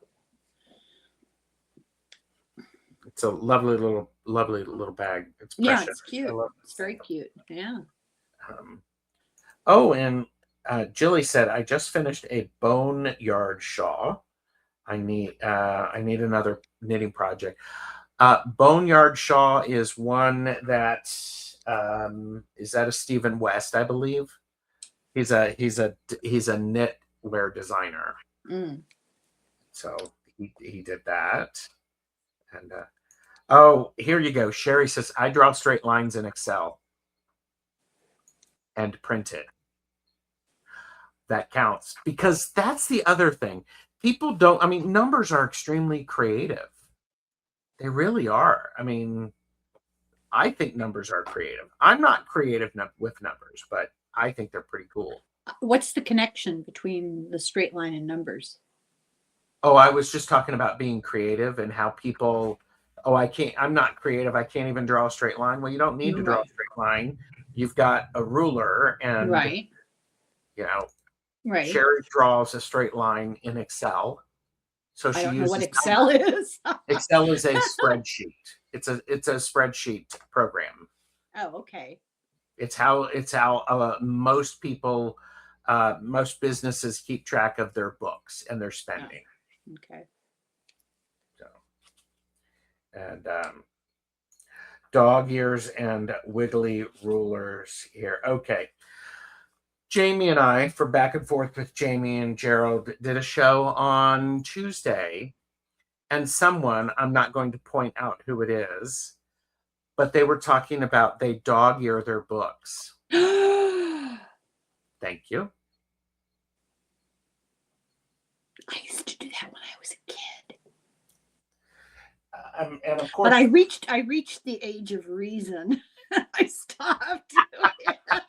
It's a lovely little bag. It's precious. Yeah, it's cute. It's very cute. Yeah. And Jilly said, I just finished a boneyard shawl. I need another knitting project. Boneyard shawl is one that is that a Stephen West, I believe. He's a knitwear designer. So he did that. And oh, here you go. Sherry says, I draw straight lines in Excel and print it. That counts, because that's the other thing. People don't, I mean, numbers are extremely creative. They really are. I mean, I think numbers are creative. I'm not creative with numbers, but I think they're pretty cool. What's the connection between the straight line and numbers? Oh, I was just talking about being creative and how people, I'm not creative. I can't even draw a straight line. Well, you don't need to draw a straight line. You've got a ruler and, Sherry draws a straight line in Excel. So I don't know what Excel is. Excel is a spreadsheet. It's a spreadsheet program. Oh, okay. It's how most people, most businesses keep track of their books and their spending. Oh, okay. So, and dog ears and wiggly rulers here. Okay. Jamie and I, for Back and Forth with Jamie and Gerald, did a show on Tuesday, and someone, I'm not going to point out who it is, but they were talking about they dog ear their books. Thank you. I used to do that when I was a kid. And of course, but I reached the age of reason. I stopped doing it.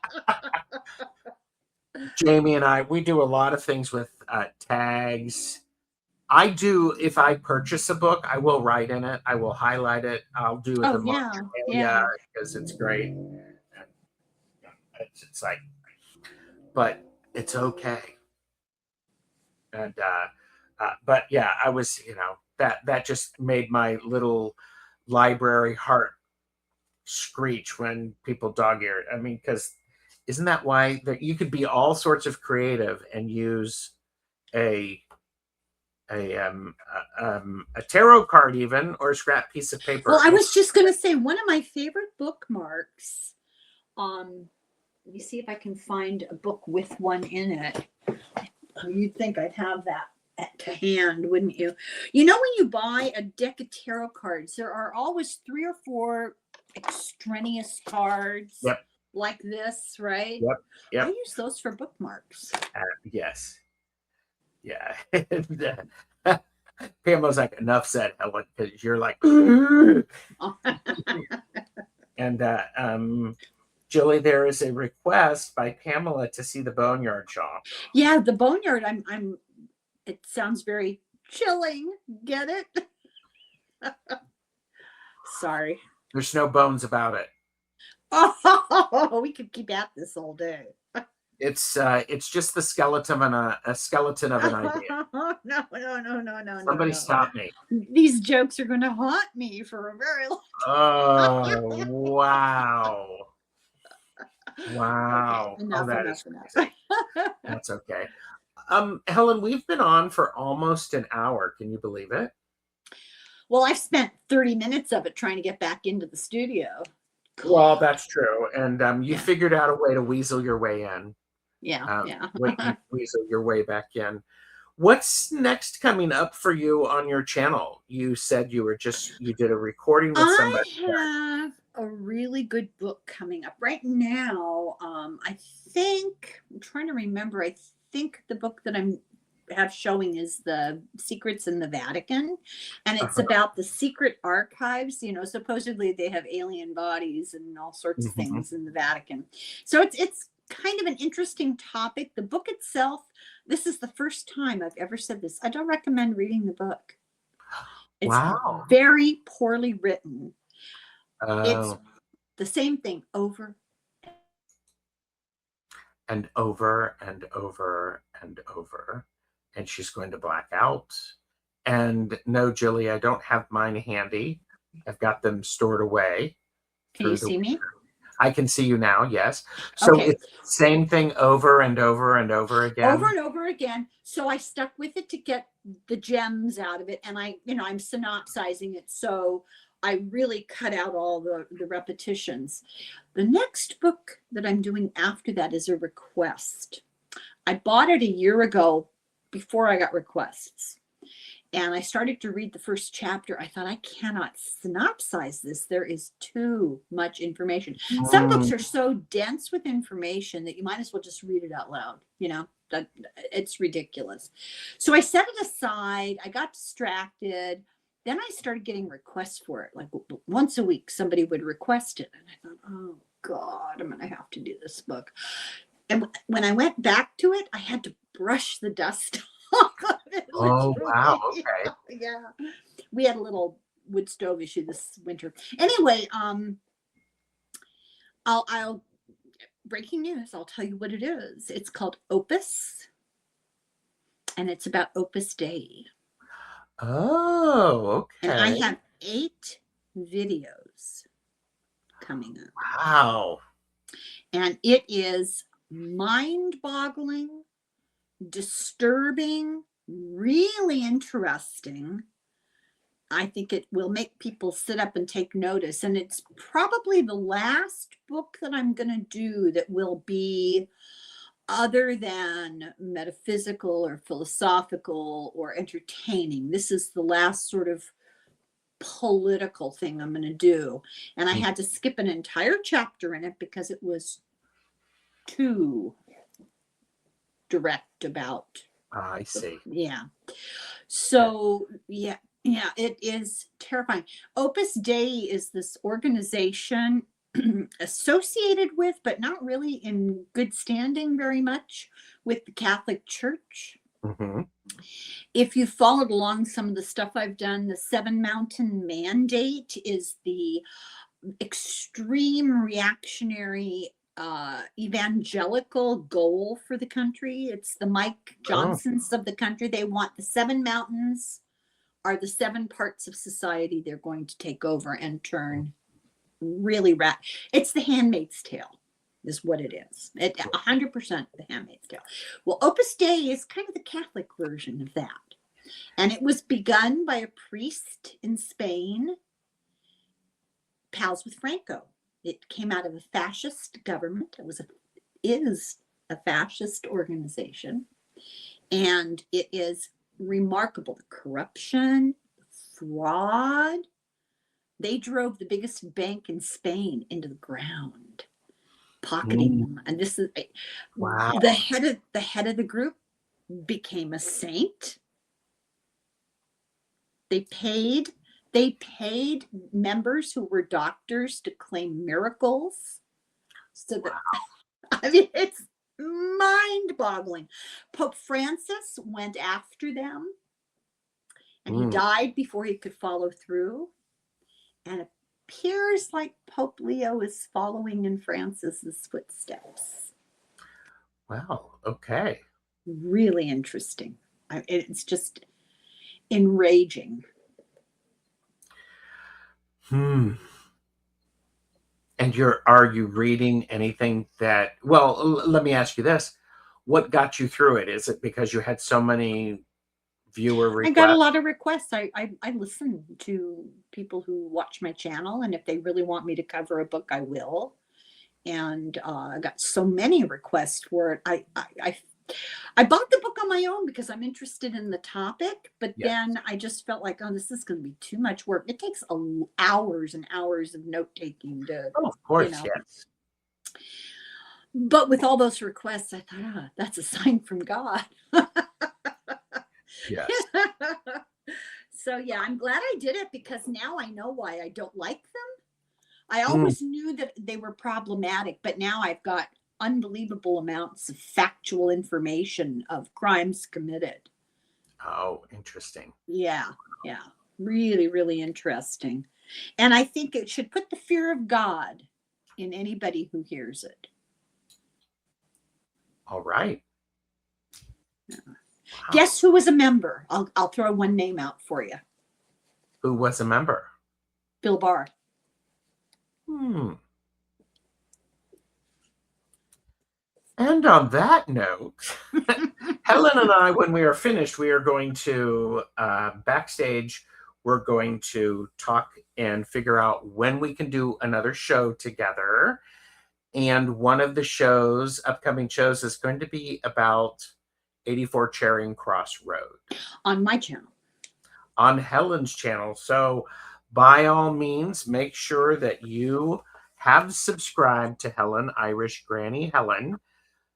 Jamie and I, we do a lot of things with tags. I do, if I purchase a book, I will write in it. I will highlight it. I'll do the marginalia because it's great. It's like, but it's okay. And but yeah, I was, that just made my little library heart screech when people dog ear it. I mean, because isn't that why that you could be all sorts of creative and use a tarot card even, or a scrap piece of paper? Well, I was just going to say, one of my favorite bookmarks, let me see if I can find a book with one in it. You'd think I'd have that to hand, wouldn't you? You know, when you buy a deck of tarot cards, there are always 3 or 4 extraneous cards. Yep. Like this, right? Yep. I use those for bookmarks. Yes. Yeah. Pamela's like, enough said, Helen, because you're like, and Julie, there is a request by Pamela to see the Boneyard shop. Yeah, the Boneyard. It sounds very chilling. Get it? Sorry. There's no bones about it. Oh, we could keep at this all day. It's just the skeleton of a skeleton of an idea. No. Somebody stop me. These jokes are going to haunt me for a very long time. Oh, wow. Wow. Enough. That's okay. Helen, we've been on for almost an hour. Can you believe it? Well, I've spent 30 minutes of it trying to get back into the studio. Well, that's true. And you figured out a way to weasel your way in. Yeah. Weasel your way back in. What's next coming up for you on your channel? You said you did a recording with somebody. I have a really good book coming up right now. I'm trying to remember. I think the book that I have showing is The Secrets in the Vatican, and it's about the secret archives. Supposedly they have alien bodies and all sorts of things in the Vatican. So it's kind of an interesting topic. The book itself, this is the first time I've ever said this, I don't recommend reading the book. It's very poorly written. It's the same thing over and over and over and over. And she's going to black out. And no, Jilly, I don't have mine handy. I've got them stored away. Can you see me? I can see you now. Yes. So Okay. it's the same thing over and over and over again. Over and over again. So I stuck with it to get the gems out of it. And I'm synopsizing it. So I really cut out all the repetitions. The next book that I'm doing after that is a request. I bought it a year ago before I got requests. And I started to read the first chapter. I thought, I cannot synopsize this. There is too much information. Some books are so dense with information that you might as well just read it out loud. That it's ridiculous. So I set it aside. I got distracted. Then I started getting requests for it. Like once a week, somebody would request it. And I thought, oh God, I'm going to have to do this book. And when I went back to it, I had to brush the dust off of it. Oh, wow. Okay. Yeah. We had a little wood stove issue this winter. Anyway, I'll breaking news. I'll tell you what it is. It's called Opus, and it's about Opus Dei. Oh, okay. And I have 8 videos coming up. Wow. And it is mind-boggling, disturbing, really interesting. I think it will make people sit up and take notice. And it's probably the last book that I'm going to do that will be other than metaphysical or philosophical or entertaining. This is the last sort of political thing I'm going to do. And I had to skip an entire chapter in it because it was too direct about. I see. Yeah. So, yeah, it is terrifying. Opus Dei is this organization associated with, but not really in good standing very much with the Catholic Church. Mm-hmm. If you followed along some of the stuff I've done, the 7 Mountain Mandate is the extreme reactionary evangelical goal for the country. It's the Mike Johnsons of the country. They want the 7 mountains are the 7 parts of society they're going to take over and turn really it's the Handmaid's Tale is what it is. 100% the Handmaid's Tale. Well, Opus Dei is kind of the Catholic version of that. And it was begun by a priest in Spain, pals with Franco. It came out of a fascist government. Is a fascist organization. And it is remarkable. The corruption, fraud. They drove the biggest bank in Spain into the ground, pocketing them. And this is wow. The head of the group became a saint. They paid members who were doctors to claim miracles. So that, I mean, it's mind-boggling. Pope Francis went after them, and he died before he could follow through. And it appears like Pope Leo is following in Francis's footsteps. Wow. Okay. Really interesting. It's just enraging. And are you reading anything that, well, let me ask you this. What got you through it? Is it because you had so many viewer requests? I got a lot of requests. I listen to people who watch my channel, and if they really want me to cover a book, I will. And I got so many requests for it. I bought the book on my own because I'm interested in the topic, but then I just felt like, oh, this is going to be too much work. It takes hours and hours of note taking to. Oh, of course, yes. But with all those requests, I thought, that's a sign from God. Yes. So yeah, I'm glad I did it because now I know why I don't like them. I always knew that they were problematic, but now I've got unbelievable amounts of factual information of crimes committed. Oh, interesting. Yeah. Really, really interesting. And I think it should put the fear of God in anybody who hears it. All right. Yeah. Wow. Guess who was a member? I'll throw one name out for you. Who was a member? Bill Barr. And on that note, Helen and I, when we are finished, we are going to backstage. We're going to talk and figure out when we can do another show together. And one of the shows, upcoming shows, is going to be about 84 Charing Cross Road. On my channel. On Helen's channel. So by all means, make sure that you have subscribed to Helen, Irish Granny Helen.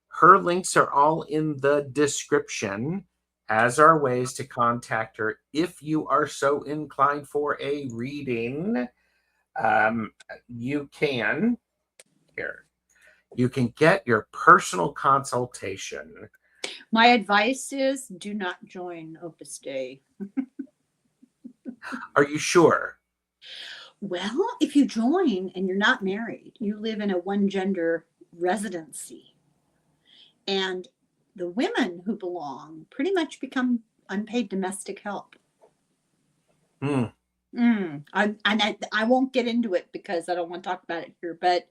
Her links are all in the description, as are ways to contact her if you are so inclined for a reading. You can get your personal consultation. My advice is do not join Opus Dei. Are you sure? Well, if you join and you're not married, you live in a one gender residency. And the women who belong pretty much become unpaid domestic help. I won't get into it because I don't want to talk about it here, but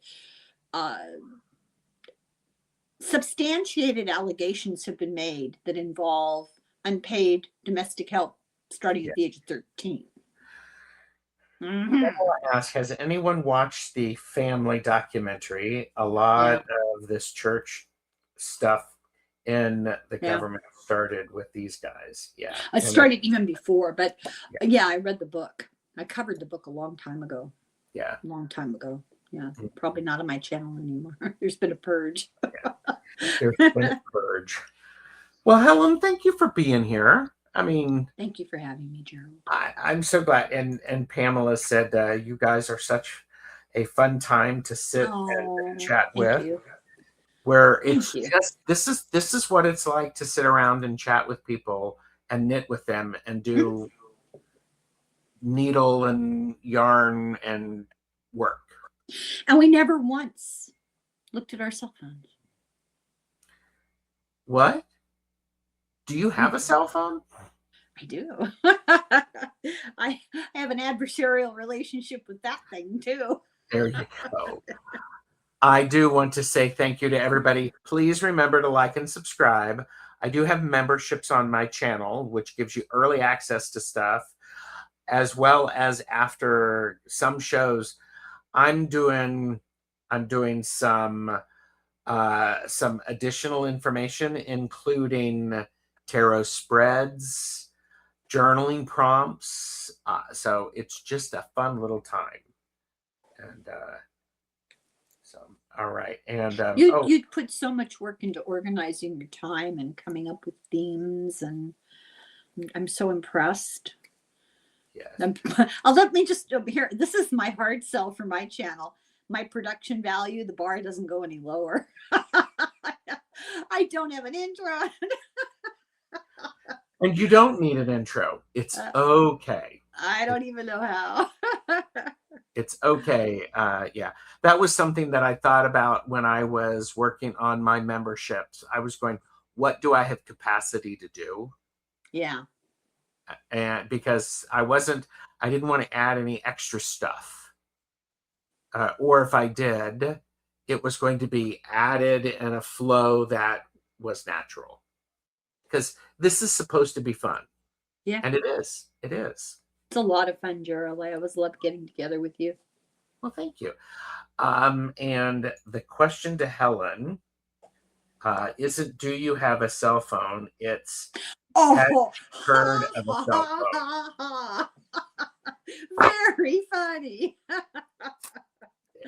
substantiated allegations have been made that involve unpaid domestic help starting at the age of 13. I want to ask, has anyone watched the family documentary? A lot of this church stuff in the government started with these guys. Yeah. It started even before, but I read the book. I covered the book a long time ago. Yeah. A long time ago. Yeah. Probably not on my channel anymore. There's been a purge. There's been a purge. Well, Helen, thank you for being here. I mean, thank you for having me, Gerald. I'm so glad. And Pamela said you guys are such a fun time to sit and chat with. You. Where it's just this is what it's like to sit around and chat with people and knit with them and do needle and yarn and work. And we never once looked at our cell phones. What? Do you have a cell phone? I do. I have an adversarial relationship with that thing too. There you go. I do want to say thank you to everybody. Please remember to like and subscribe. I do have memberships on my channel, which gives you early access to stuff, as well as after some shows, I'm doing some additional information, including tarot spreads, journaling prompts. So it's just a fun little time. And all right. And you put so much work into organizing your time and coming up with themes, and I'm so impressed. Yes. Let me just here. This is my hard sell for my channel. My production value, the bar doesn't go any lower. I don't have an intro. And you don't need an intro. It's okay. I don't even know how. It's okay. That was something that I thought about when I was working on my memberships. I was going, what do I have capacity to do? Yeah. And because I didn't want to add any extra stuff. Or if I did, it was going to be added in a flow that was natural. Because this is supposed to be fun. Yeah. And it is. It is. It's a lot of fun, Gerald. I always love getting together with you. Well, thank you. And the question to Helen isn't, do you have a cell phone? It's, have you heard of a cell phone? Very funny.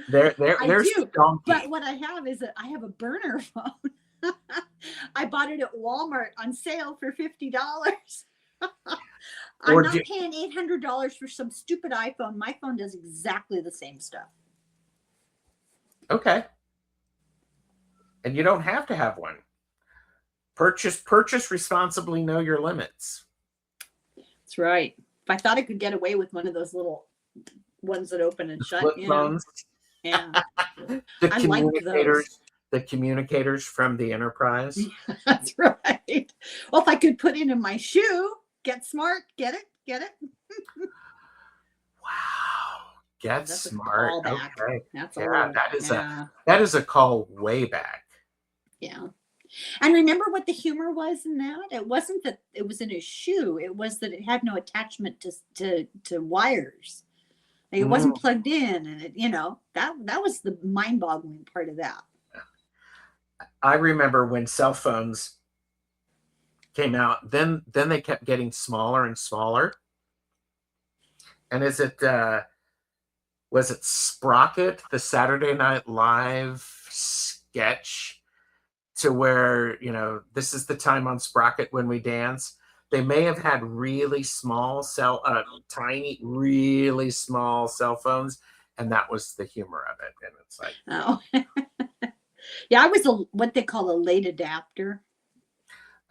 There's do, donkey. But what I have is I have a burner phone. I bought it at Walmart on sale for $50. I'm not paying $800 for some stupid iPhone. My phone does exactly the same stuff. Okay. And you don't have to have one. Purchase responsibly, know your limits. That's right. If I thought I could get away with one of those little ones that open and shut, flip phones. Yeah. The communicators from the Enterprise. That's right. Well, if I could put it in my shoe, get smart, get it. Wow. Get smart. Okay. That's that is a call way back. Yeah. And remember what the humor was in that? It wasn't that it was in his shoe. It was that it had no attachment to wires. Like it wasn't plugged in, and it, that was the mind-boggling part of that. I remember when cell phones came out, then they kept getting smaller and smaller. And was it Sprocket, the Saturday Night Live sketch, to where, this is the time on Sprocket when we dance? They may have had really small tiny, really small cell phones, and that was the humor of it. And it's like, oh, yeah, I was what they call a late adapter.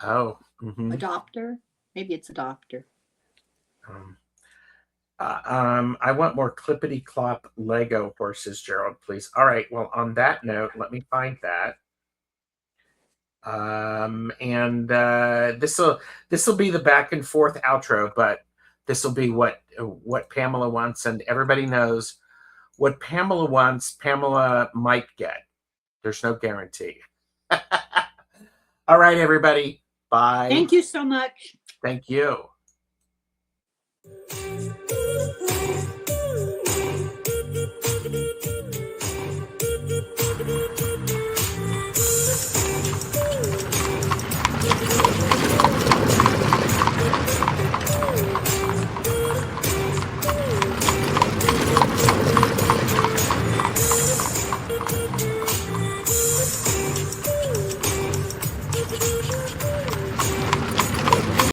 Oh, adopter. Maybe it's adopter. I want more clippity clop Lego horses, Gerald, please. All right. Well, on that note, let me find that. And this will be the back and forth outro, but this will be what Pamela wants, and everybody knows what Pamela wants. Pamela might get. There's no guarantee. All right, everybody. Bye. Thank you so much. Thank you.